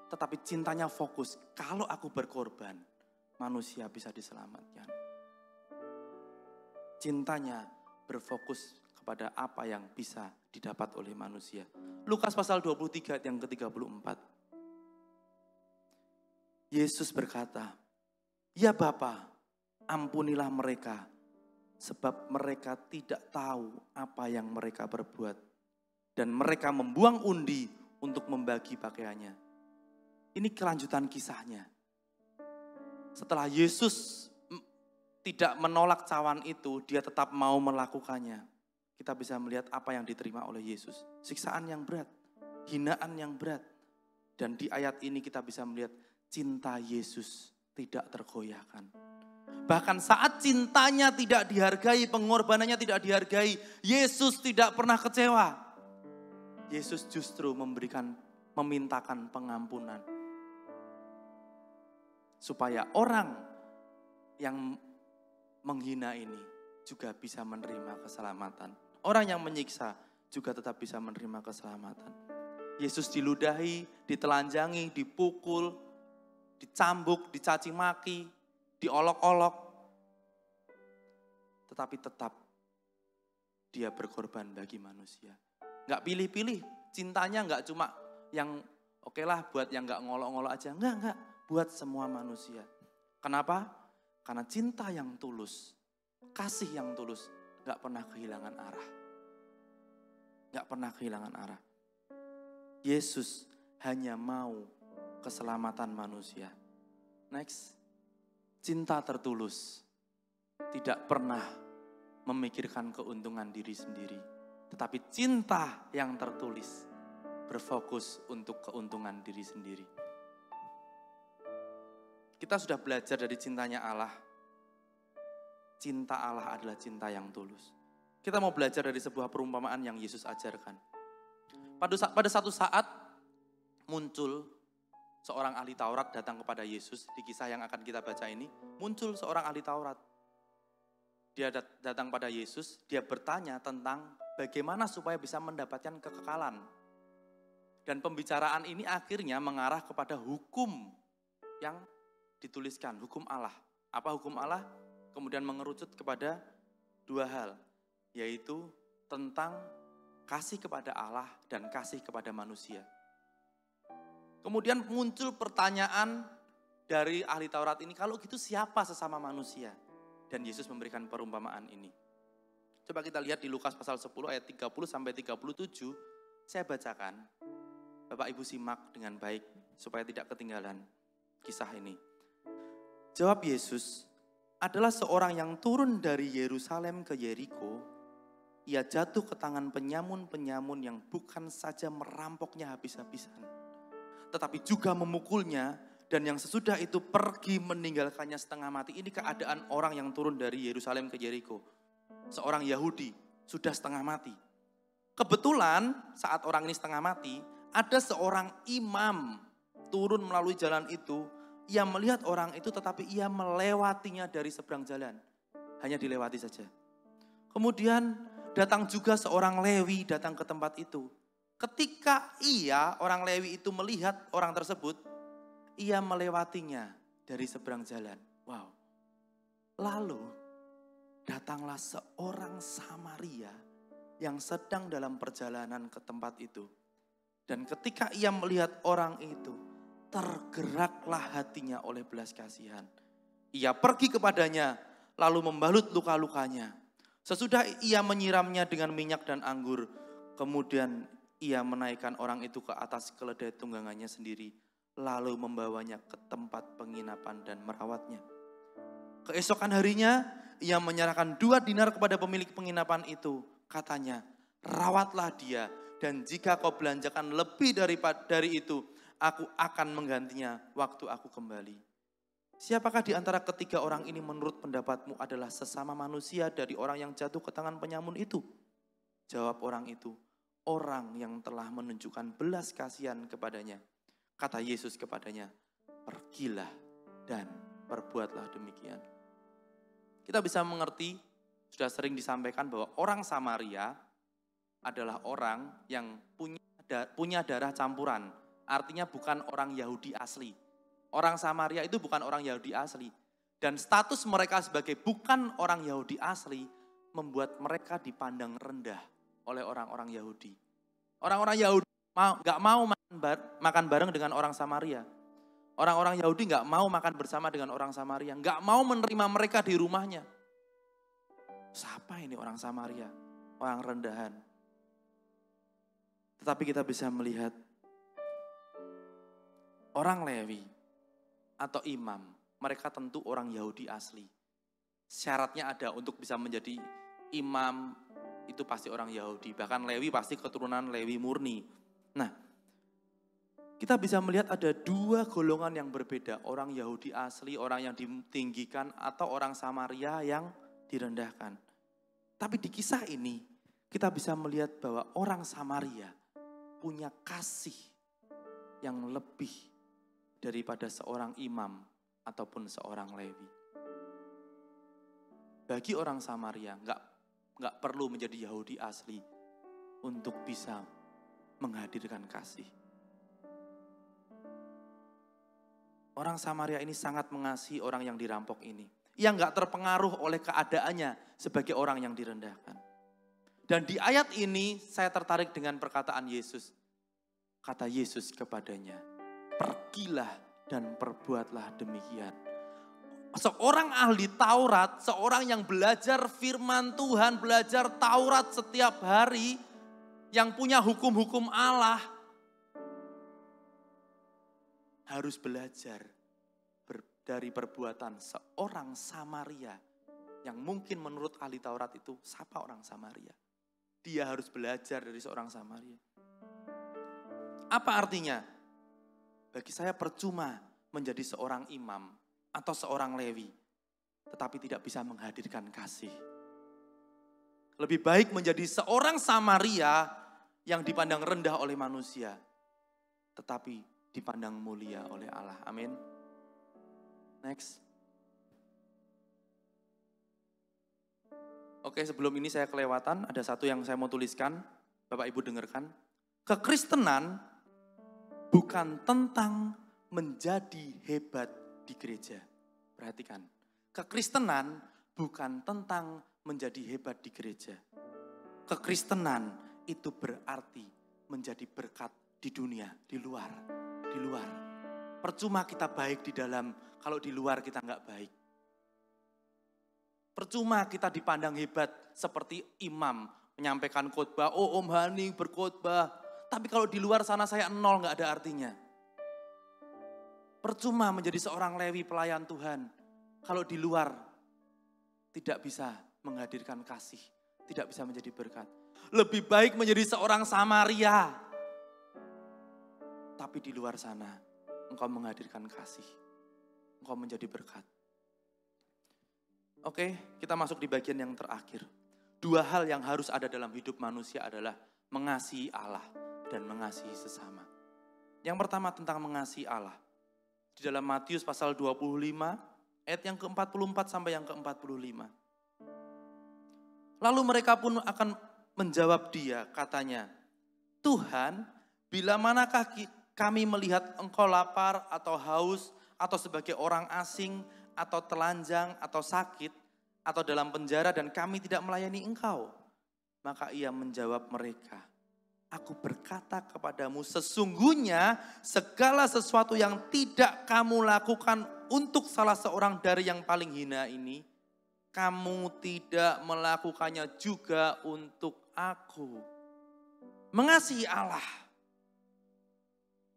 Tetapi cintanya fokus, kalau aku berkorban, manusia bisa diselamatkan. Cintanya berfokus kepada apa yang bisa didapat oleh manusia. Lukas pasal 23 yang ke-34. Yesus berkata, "Ya Bapa, ampunilah mereka, sebab mereka tidak tahu apa yang mereka perbuat." Dan mereka membuang undi untuk membagi pakaiannya. Ini kelanjutan kisahnya. Setelah Yesus tidak menolak cawan itu, dia tetap mau melakukannya. Kita bisa melihat apa yang diterima oleh Yesus. Siksaan yang berat, hinaan yang berat. Dan di ayat ini kita bisa melihat cinta Yesus tidak tergoyahkan. Bahkan saat cintanya tidak dihargai, pengorbanannya tidak dihargai, Yesus tidak pernah kecewa. Yesus justru memintakan pengampunan. Supaya orang yang menghina ini juga bisa menerima keselamatan. Orang yang menyiksa juga tetap bisa menerima keselamatan. Yesus diludahi, ditelanjangi, dipukul, dicambuk, dicaci maki, diolok-olok. Tetapi tetap dia berkorban bagi manusia. Nggak pilih-pilih, cintanya nggak cuma yang oke lah buat yang nggak ngolok-ngolok aja. Enggak. Buat semua manusia. Kenapa? Karena cinta yang tulus, kasih yang tulus, gak pernah kehilangan arah. Gak pernah kehilangan arah. Yesus hanya mau keselamatan manusia. Next, cinta tertulus tidak pernah memikirkan keuntungan diri sendiri. Tetapi cinta yang tertulis berfokus untuk keuntungan diri sendiri. Kita sudah belajar dari cintanya Allah. Cinta Allah adalah cinta yang tulus. Kita mau belajar dari sebuah perumpamaan yang Yesus ajarkan. Pada satu saat muncul seorang ahli Taurat datang kepada Yesus. Di kisah yang akan kita baca ini, muncul seorang ahli Taurat. Dia datang pada Yesus, dia bertanya tentang bagaimana supaya bisa mendapatkan kekekalan. Dan pembicaraan ini akhirnya mengarah kepada hukum yang dituliskan, hukum Allah. Apa hukum Allah? Kemudian mengerucut kepada dua hal, yaitu tentang kasih kepada Allah dan kasih kepada manusia. Kemudian muncul pertanyaan dari ahli Taurat ini, kalau gitu siapa sesama manusia? Dan Yesus memberikan perumpamaan ini. Coba kita lihat di Lukas pasal 10 ayat 30 sampai 37, saya bacakan. Bapak Ibu simak dengan baik supaya tidak ketinggalan kisah ini. Jawab Yesus, adalah seorang yang turun dari Yerusalem ke Yeriko. Ia jatuh ke tangan penyamun-penyamun yang bukan saja merampoknya habis-habisan, tetapi juga memukulnya, dan yang sesudah itu pergi meninggalkannya setengah mati. Ini keadaan orang yang turun dari Yerusalem ke Yeriko. Seorang Yahudi sudah setengah mati. Kebetulan saat orang ini setengah mati, ada seorang imam turun melalui jalan itu. Ia melihat orang itu tetapi ia melewatinya dari seberang jalan. Hanya dilewati saja. Kemudian datang juga seorang Lewi datang ke tempat itu. Ketika orang Lewi itu melihat orang tersebut, ia melewatinya dari seberang jalan. Wow. Lalu datanglah seorang Samaria yang sedang dalam perjalanan ke tempat itu. Dan ketika ia melihat orang itu, tergeraklah hatinya oleh belas kasihan. Ia pergi kepadanya, lalu membalut luka-lukanya. Sesudah ia menyiramnya dengan minyak dan anggur, kemudian ia menaikkan orang itu ke atas keledai tunggangannya sendiri, lalu membawanya ke tempat penginapan dan merawatnya. Keesokan harinya, ia menyerahkan 2 dinar kepada pemilik penginapan itu. Katanya, rawatlah dia, dan jika kau belanjakan lebih dari itu, aku akan menggantinya waktu aku kembali. Siapakah di antara ketiga orang ini menurut pendapatmu adalah sesama manusia dari orang yang jatuh ke tangan penyamun itu? Jawab orang itu, orang yang telah menunjukkan belas kasihan kepadanya. Kata Yesus kepadanya, pergilah dan perbuatlah demikian. Kita bisa mengerti, sudah sering disampaikan bahwa orang Samaria adalah orang yang punya darah campuran. Artinya bukan orang Yahudi asli. Orang Samaria itu bukan orang Yahudi asli. Dan status mereka sebagai bukan orang Yahudi asli membuat mereka dipandang rendah oleh orang-orang Yahudi. Orang-orang Yahudi gak mau makan bareng dengan orang Samaria. Orang-orang Yahudi gak mau makan bersama dengan orang Samaria. Gak mau menerima mereka di rumahnya. Siapa ini orang Samaria? Orang rendahan. Tetapi kita bisa melihat orang Lewi atau imam, mereka tentu orang Yahudi asli. Syaratnya ada untuk bisa menjadi imam, itu pasti orang Yahudi. Bahkan Lewi pasti keturunan Lewi murni. Nah, kita bisa melihat ada dua golongan yang berbeda. Orang Yahudi asli, orang yang ditinggikan, atau orang Samaria yang direndahkan. Tapi di kisah ini, kita bisa melihat bahwa orang Samaria punya kasih yang lebih daripada seorang imam ataupun seorang Lewi. Bagi orang Samaria nggak perlu menjadi Yahudi asli untuk bisa menghadirkan kasih. Orang Samaria ini sangat mengasihi orang yang dirampok ini. Ia nggak terpengaruh oleh keadaannya sebagai orang yang direndahkan. Dan di ayat ini saya tertarik dengan perkataan Yesus. Kata Yesus kepadanya, pergilah dan perbuatlah demikian. Seorang ahli Taurat, seorang yang belajar firman Tuhan, belajar Taurat setiap hari, yang punya hukum-hukum Allah, harus belajar dari perbuatan seorang Samaria, yang mungkin menurut ahli Taurat itu, siapa orang Samaria? Dia harus belajar dari seorang Samaria. Apa artinya? Bagi saya percuma menjadi seorang imam atau seorang Lewi, tetapi tidak bisa menghadirkan kasih. Lebih baik menjadi seorang Samaria yang dipandang rendah oleh manusia, tetapi dipandang mulia oleh Allah. Amin. Next. Oke, sebelum ini saya kelewatan, ada satu yang saya mau tuliskan, Bapak Ibu dengarkan. Kekristenan bukan tentang menjadi hebat di gereja. Perhatikan, kekristenan bukan tentang menjadi hebat di gereja. Kekristenan itu berarti menjadi berkat di dunia, di luar. Percuma kita baik di dalam, kalau di luar kita nggak baik. Percuma kita dipandang hebat seperti imam, menyampaikan khotbah, oh Om Hani berkhotbah, tapi kalau di luar sana saya nol, nggak ada artinya. Percuma menjadi seorang Lewi pelayan Tuhan, kalau di luar tidak bisa menghadirkan kasih, tidak bisa menjadi berkat. Lebih baik menjadi seorang Samaria, tapi di luar sana engkau menghadirkan kasih, engkau menjadi berkat. Oke, kita masuk di bagian yang terakhir. Dua hal yang harus ada dalam hidup manusia adalah mengasihi Allah dan mengasihi sesama. Yang pertama tentang mengasihi Allah. Di dalam Matius pasal 25, ayat yang ke-44 sampai yang ke-45. Lalu mereka pun akan menjawab dia, katanya, Tuhan, bila manakah kami melihat engkau lapar atau haus, atau sebagai orang asing, atau telanjang, atau sakit, atau dalam penjara dan kami tidak melayani engkau? Maka ia menjawab mereka, aku berkata kepadamu, sesungguhnya segala sesuatu yang tidak kamu lakukan untuk salah seorang dari yang paling hina ini, kamu tidak melakukannya juga untuk aku. Mengasihi Allah,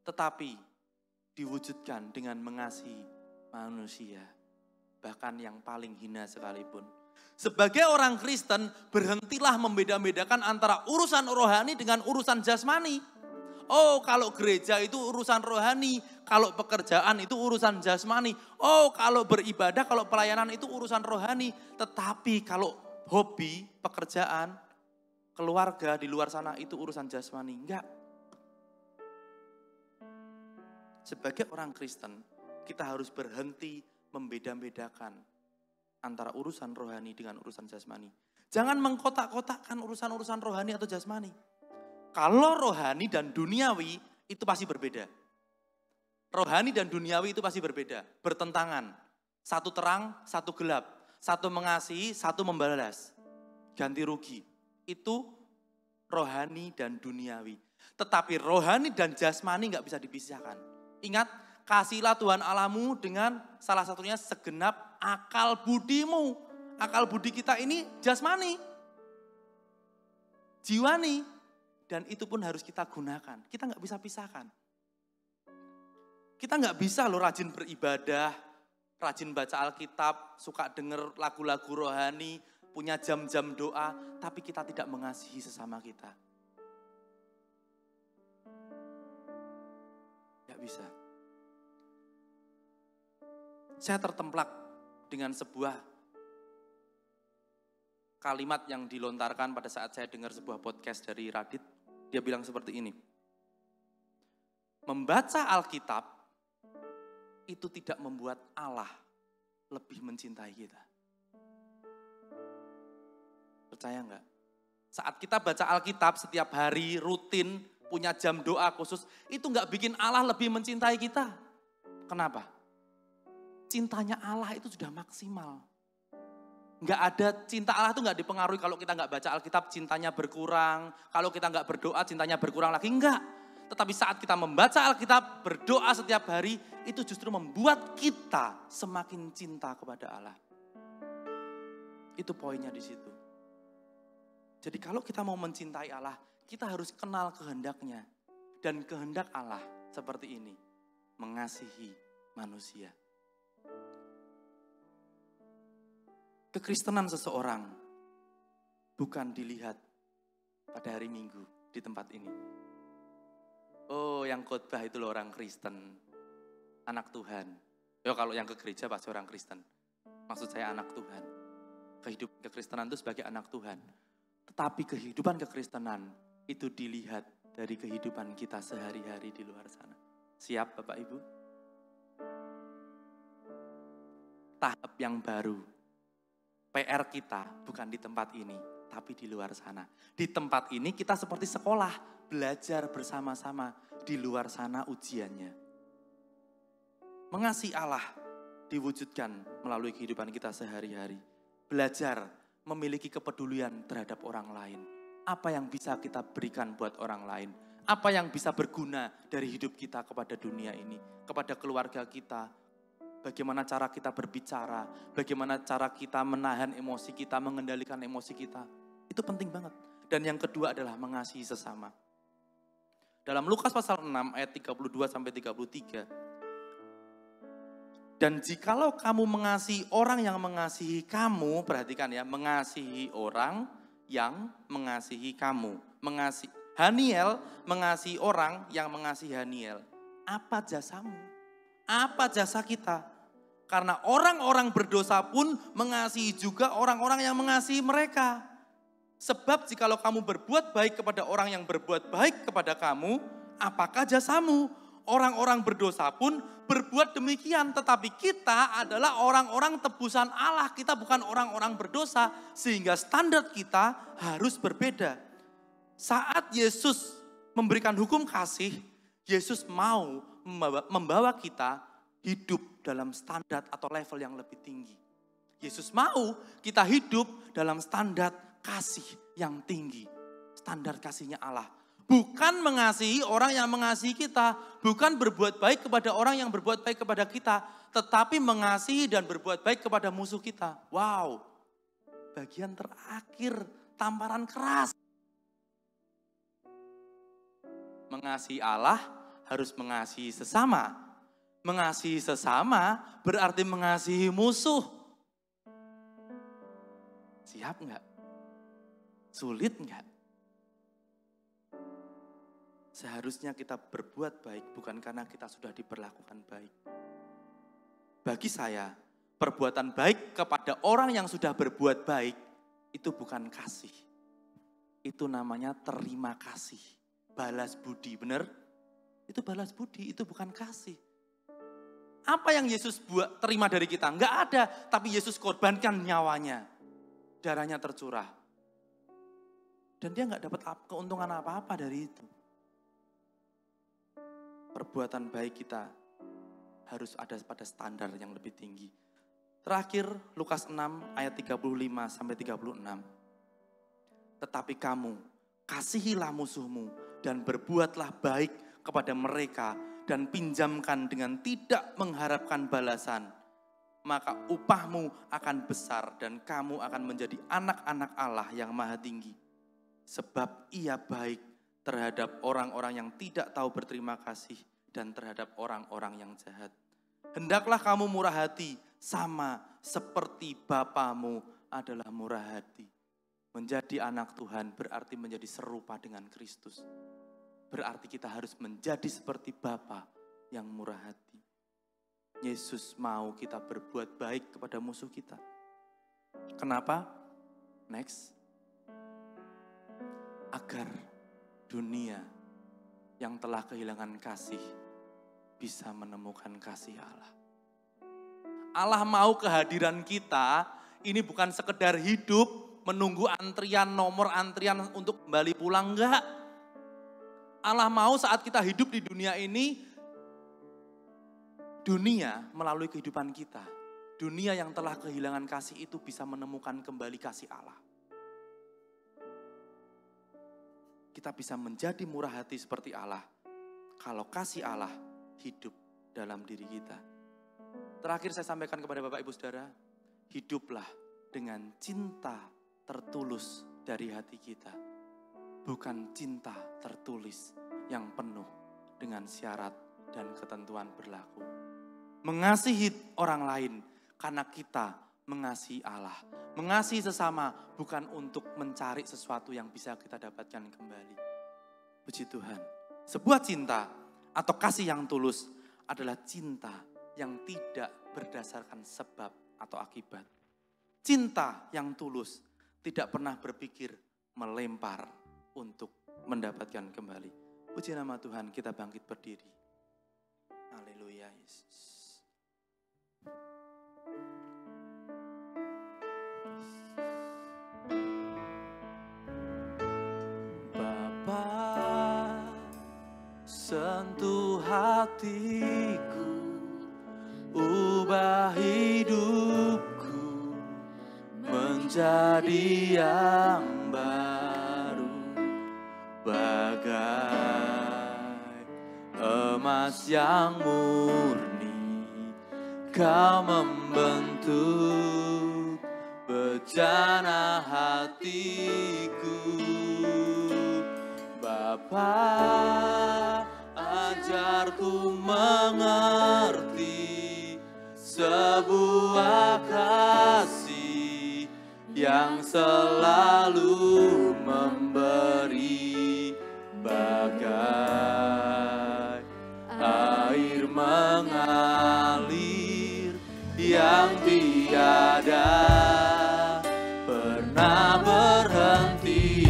tetapi diwujudkan dengan mengasihi manusia, bahkan yang paling hina sekalipun. Sebagai orang Kristen, berhentilah membeda-bedakan antara urusan rohani dengan urusan jasmani. Oh, kalau gereja itu urusan rohani, kalau pekerjaan itu urusan jasmani. Oh, kalau beribadah, kalau pelayanan itu urusan rohani. Tetapi kalau hobi, pekerjaan, keluarga di luar sana itu urusan jasmani. Enggak. Sebagai orang Kristen, kita harus berhenti membeda-bedakan antara urusan rohani dengan urusan jasmani. Jangan mengkotak-kotakkan urusan-urusan rohani atau jasmani. Kalau rohani dan duniawi itu pasti berbeda. Rohani dan duniawi itu pasti berbeda, bertentangan. Satu terang, satu gelap. Satu mengasihi, satu membalas. Ganti rugi. Itu rohani dan duniawi. Tetapi rohani dan jasmani nggak bisa dipisahkan. Ingat, kasihlah Tuhan Allahmu dengan salah satunya segenap akal budimu. Akal budi kita ini jasmani, jiwani, dan itu pun harus kita gunakan. Kita nggak bisa pisahkan. Kita nggak bisa loh rajin beribadah, rajin baca Alkitab, suka denger lagu-lagu rohani, punya jam-jam doa, tapi kita tidak mengasihi sesama kita. Nggak bisa. Saya tertemplak dengan sebuah kalimat yang dilontarkan pada saat saya dengar sebuah podcast dari Radit. Dia bilang seperti ini. Membaca Alkitab itu tidak membuat Allah lebih mencintai kita. Percaya enggak? Saat kita baca Alkitab setiap hari rutin, punya jam doa khusus, itu enggak bikin Allah lebih mencintai kita. Kenapa? Cintanya Allah itu sudah maksimal. Enggak ada, cinta Allah itu enggak dipengaruhi kalau kita enggak baca Alkitab, cintanya berkurang. Kalau kita enggak berdoa, cintanya berkurang lagi. Enggak. Tetapi saat kita membaca Alkitab, berdoa setiap hari, itu justru membuat kita semakin cinta kepada Allah. Itu poinnya di situ. Jadi kalau kita mau mencintai Allah, kita harus kenal kehendaknya. Dan kehendak Allah seperti ini, mengasihi manusia. Kekristenan seseorang bukan dilihat pada hari Minggu di tempat ini. Oh, yang khotbah itu loh orang Kristen, anak Tuhan. Ya kalau yang ke gereja pasti orang Kristen. Maksud saya anak Tuhan. Kehidupan kekristenan itu sebagai anak Tuhan. Tetapi kehidupan kekristenan itu dilihat dari kehidupan kita sehari-hari di luar sana. Siap Bapak Ibu? Tahap yang baru. PR kita bukan di tempat ini, tapi di luar sana. Di tempat ini kita seperti sekolah, belajar bersama-sama. Di luar sana ujiannya. Mengasihi Allah diwujudkan melalui kehidupan kita sehari-hari. Belajar memiliki kepedulian terhadap orang lain. Apa yang bisa kita berikan buat orang lain? Apa yang bisa berguna dari hidup kita kepada dunia ini, kepada keluarga kita? Bagaimana cara kita berbicara, bagaimana cara kita menahan emosi kita, mengendalikan emosi kita. Itu penting banget. Dan yang kedua adalah mengasihi sesama. Dalam Lukas pasal 6 ayat 32 sampai 33. Dan jikalau kamu mengasihi orang yang mengasihi kamu, perhatikan ya, mengasihi orang yang mengasihi kamu. Haniel mengasihi orang yang mengasihi Haniel. Apa jasamu? Apa jasa kita? Karena orang-orang berdosa pun mengasihi juga orang-orang yang mengasihi mereka. Sebab jikalau kamu berbuat baik kepada orang yang berbuat baik kepada kamu, apakah jasamu? Orang-orang berdosa pun berbuat demikian. Tetapi kita adalah orang-orang tebusan Allah. Kita bukan orang-orang berdosa. Sehingga standar kita harus berbeda. Saat Yesus memberikan hukum kasih, Yesus mau membawa kita hidup dalam standar atau level yang lebih tinggi. Yesus mau kita hidup dalam standar kasih yang tinggi. Standar kasihnya Allah. Bukan mengasihi orang yang mengasihi kita. Bukan berbuat baik kepada orang yang berbuat baik kepada kita. Tetapi mengasihi dan berbuat baik kepada musuh kita. Wow. Bagian terakhir, tamparan keras. Mengasihi Allah harus mengasihi sesama. Mengasihi sesama berarti mengasihi musuh. Siap enggak? Sulit enggak? Seharusnya kita berbuat baik bukan karena kita sudah diperlakukan baik. Bagi saya, perbuatan baik kepada orang yang sudah berbuat baik itu bukan kasih. Itu namanya terima kasih. Balas budi, benar? Itu balas budi, itu bukan kasih. Apa yang Yesus terima dari kita? Enggak ada, tapi Yesus korbankan nyawanya. Darahnya tercurah. Dan dia nggak dapat keuntungan apa-apa dari itu. Perbuatan baik kita harus ada pada standar yang lebih tinggi. Terakhir, Lukas 6 ayat 35 sampai 36. Tetapi kamu, kasihilah musuhmu dan berbuatlah baik kepada mereka dan pinjamkan dengan tidak mengharapkan balasan. Maka upahmu akan besar dan kamu akan menjadi anak-anak Allah yang maha tinggi. Sebab ia baik terhadap orang-orang yang tidak tahu berterima kasih dan terhadap orang-orang yang jahat. Hendaklah kamu murah hati sama seperti Bapamu adalah murah hati. Menjadi anak Tuhan berarti menjadi serupa dengan Kristus. Berarti kita harus menjadi seperti Bapa yang murah hati. Yesus mau kita berbuat baik kepada musuh kita. Kenapa? Next. Agar dunia yang telah kehilangan kasih bisa menemukan kasih Allah. Allah mau kehadiran kita ini bukan sekedar hidup menunggu antrian, nomor antrian untuk kembali pulang, enggak. Allah mau saat kita hidup di dunia ini, dunia melalui kehidupan kita, dunia yang telah kehilangan kasih itu bisa menemukan kembali kasih Allah. Kita bisa menjadi murah hati seperti Allah kalau kasih Allah hidup dalam diri kita. Terakhir saya sampaikan kepada Bapak Ibu Saudara, hiduplah dengan cinta tertulus dari hati kita. Bukan cinta tertulis yang penuh dengan syarat dan ketentuan berlaku. Mengasihi orang lain karena kita mengasihi Allah. Mengasihi sesama bukan untuk mencari sesuatu yang bisa kita dapatkan kembali. Puji Tuhan. Sebuah cinta atau kasih yang tulus adalah cinta yang tidak berdasarkan sebab atau akibat. Cinta yang tulus tidak pernah berpikir melempar untuk mendapatkan kembali. Puji nama Tuhan, kita bangkit berdiri. Haleluya Yesus. Bapa, sentuh hatiku, ubah hidupku menjadi yang baru, bagai emas yang murni. Kau membentuk bejana hatiku. Bapa, ajarku mengerti sebuah kasih yang selalu memberi, bagai air mengalir yang tiada pernah berhenti.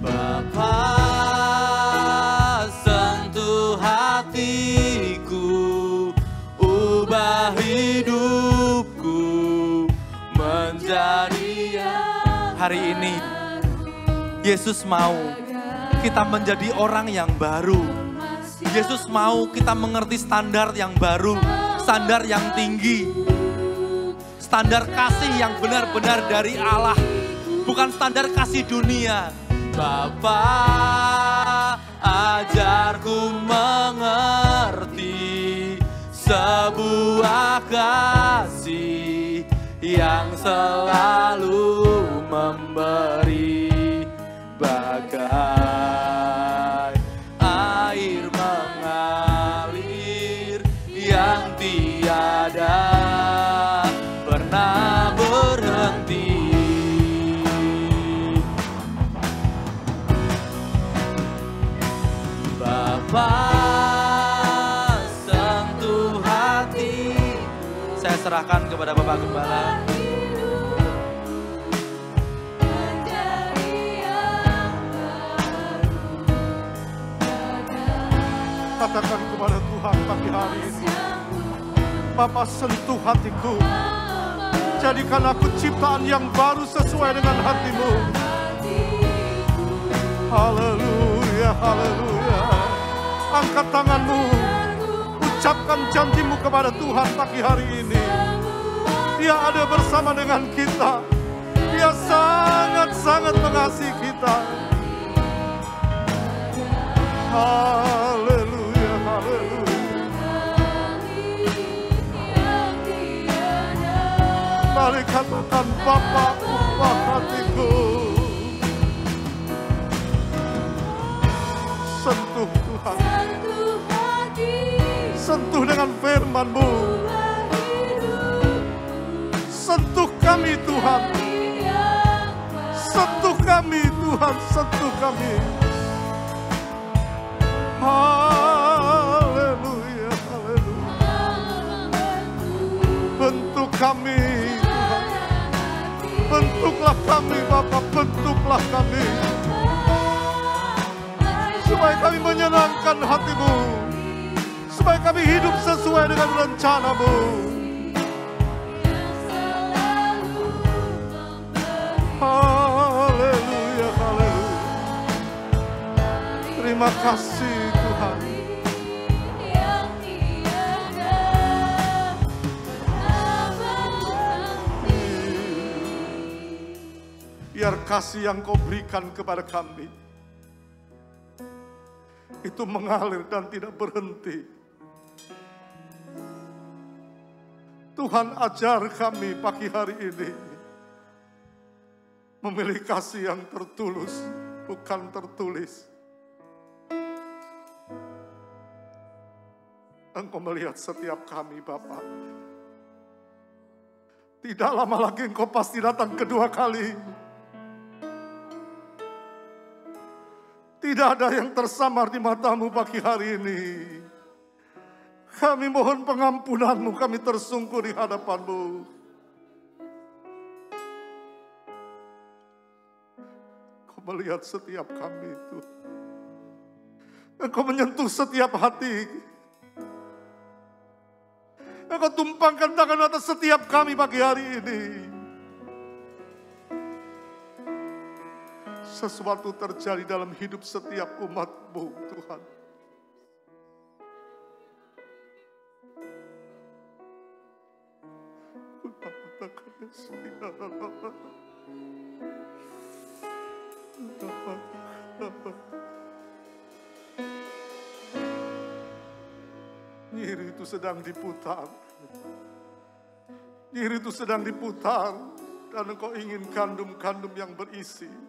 Bapa, sentuh hatiku, ubah hidupku menjadi yang hari ini Yesus mau kita menjadi orang yang baru. Yesus mau kita mengerti standar yang baru, standar yang tinggi, standar kasih yang benar-benar dari Allah, bukan standar kasih dunia. Bapa, ajarku mengerti sebuah kasih yang selalu memberi, bagai air mengalir yang tiada pernah berhenti. Bapa, sentuh hati. Saya serahkan kepada Bapak Gembala. Katakan kepada Tuhan pagi hari ini, Bapa, sentuh hatiku, Jadikan aku ciptaan yang baru sesuai dengan hati-Mu. Haleluya, haleluya. Angkat tangan-Mu, ucapkan janji-Mu kepada Tuhan pagi hari ini. Dia ada bersama dengan kita. Dia sangat-sangat mengasihi kita. Haleluya, haleluya. Mari katakan, Bapa, ubah hatiku. Sentuh Tuhan. Sentuh dengan firman-Mu. Sentuh kami Tuhan. Sentuh kami Tuhan, sentuh kami. Haleluya, haleluya. Bentuk kami Tuhan. Bentuklah kami Bapa, bentuklah kami. Supaya kami menyenangkan hati-Mu. Supaya kami hidup sesuai dengan rencana-Mu. Haleluya, haleluya. Terima kasih Tuhan. Biar kasih yang Kau berikan kepada kami itu mengalir dan tidak berhenti. Tuhan, ajar kami pagi hari ini memiliki kasih yang tertulus, bukan tertulis. Engkau melihat setiap kami, Bapa. Tidak lama lagi Engkau pasti datang kedua kali. Tidak ada yang tersamar di mata-Mu pagi hari ini. Kami mohon pengampunan-Mu, kami tersungkur di hadapan-Mu. Kau melihat setiap kami itu. Engkau menyentuh setiap hati. Engkau tumpangkan tangan atas setiap kami pagi hari ini. Sesuatu terjadi dalam hidup setiap umat-Mu, Tuhan. Nyir itu sedang diputar. Nyir itu sedang diputar. Dan Engkau ingin kandum-kandum yang berisi.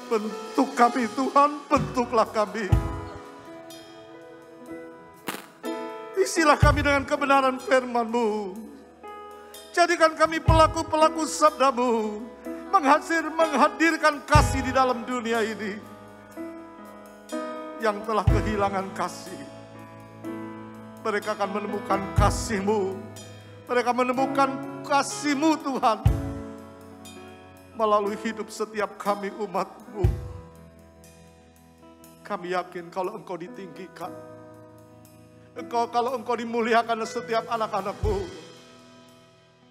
Bentuk kami Tuhan, bentuklah kami. Isilah kami dengan kebenaran firman-Mu. Jadikan kami pelaku-pelaku sabda-Mu. Menghadirkan kasih di dalam dunia ini. Yang telah kehilangan kasih. Mereka akan menemukan kasih-Mu. Mereka menemukan kasih-Mu Tuhan. Melalui hidup setiap kami umat-Mu. Kami yakin kalau Engkau ditinggikan. Kalau Engkau dimuliakan setiap anak-anak-Mu.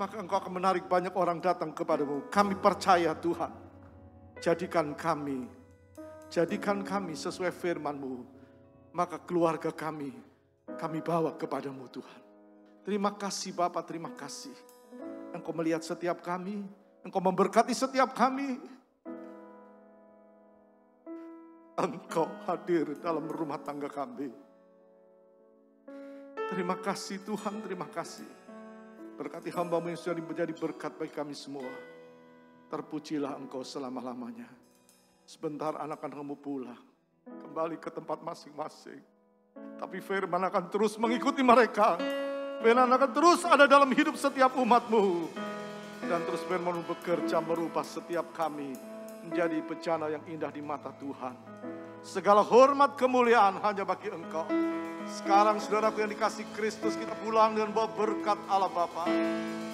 Maka Engkau akan menarik banyak orang datang kepada-Mu. Kami percaya Tuhan. Jadikan kami sesuai firman-Mu. Maka keluarga kami bawa kepada-Mu Tuhan. Terima kasih Bapa, terima kasih. Engkau melihat setiap kami. Engkau memberkati setiap kami. Engkau hadir dalam rumah tangga kami. Terima kasih Tuhan, terima kasih. Berkati hamba-Mu yang sudah menjadi berkat bagi kami semua. Terpujilah Engkau selama-lamanya. Sebentar anak-anak-Mu pulang. Kembali ke tempat masing-masing. Tapi firman akan terus mengikuti mereka. Firman akan terus ada dalam hidup setiap umat-Mu. Dan terus firman-Mu bekerja merubah setiap kami menjadi bencana yang indah di mata Tuhan. Segala hormat kemuliaan hanya bagi Engkau. Sekarang saudaraku yang dikasih Kristus, kita pulang dengan bawa berkat Allah Bapa,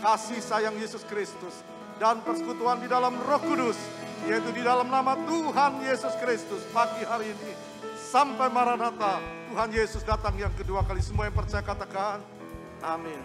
kasih sayang Yesus Kristus, dan persekutuan di dalam Roh Kudus, yaitu di dalam nama Tuhan Yesus Kristus pagi hari ini. Sampai Maranatha, Tuhan Yesus datang yang kedua kali. Semua yang percaya katakan, amin.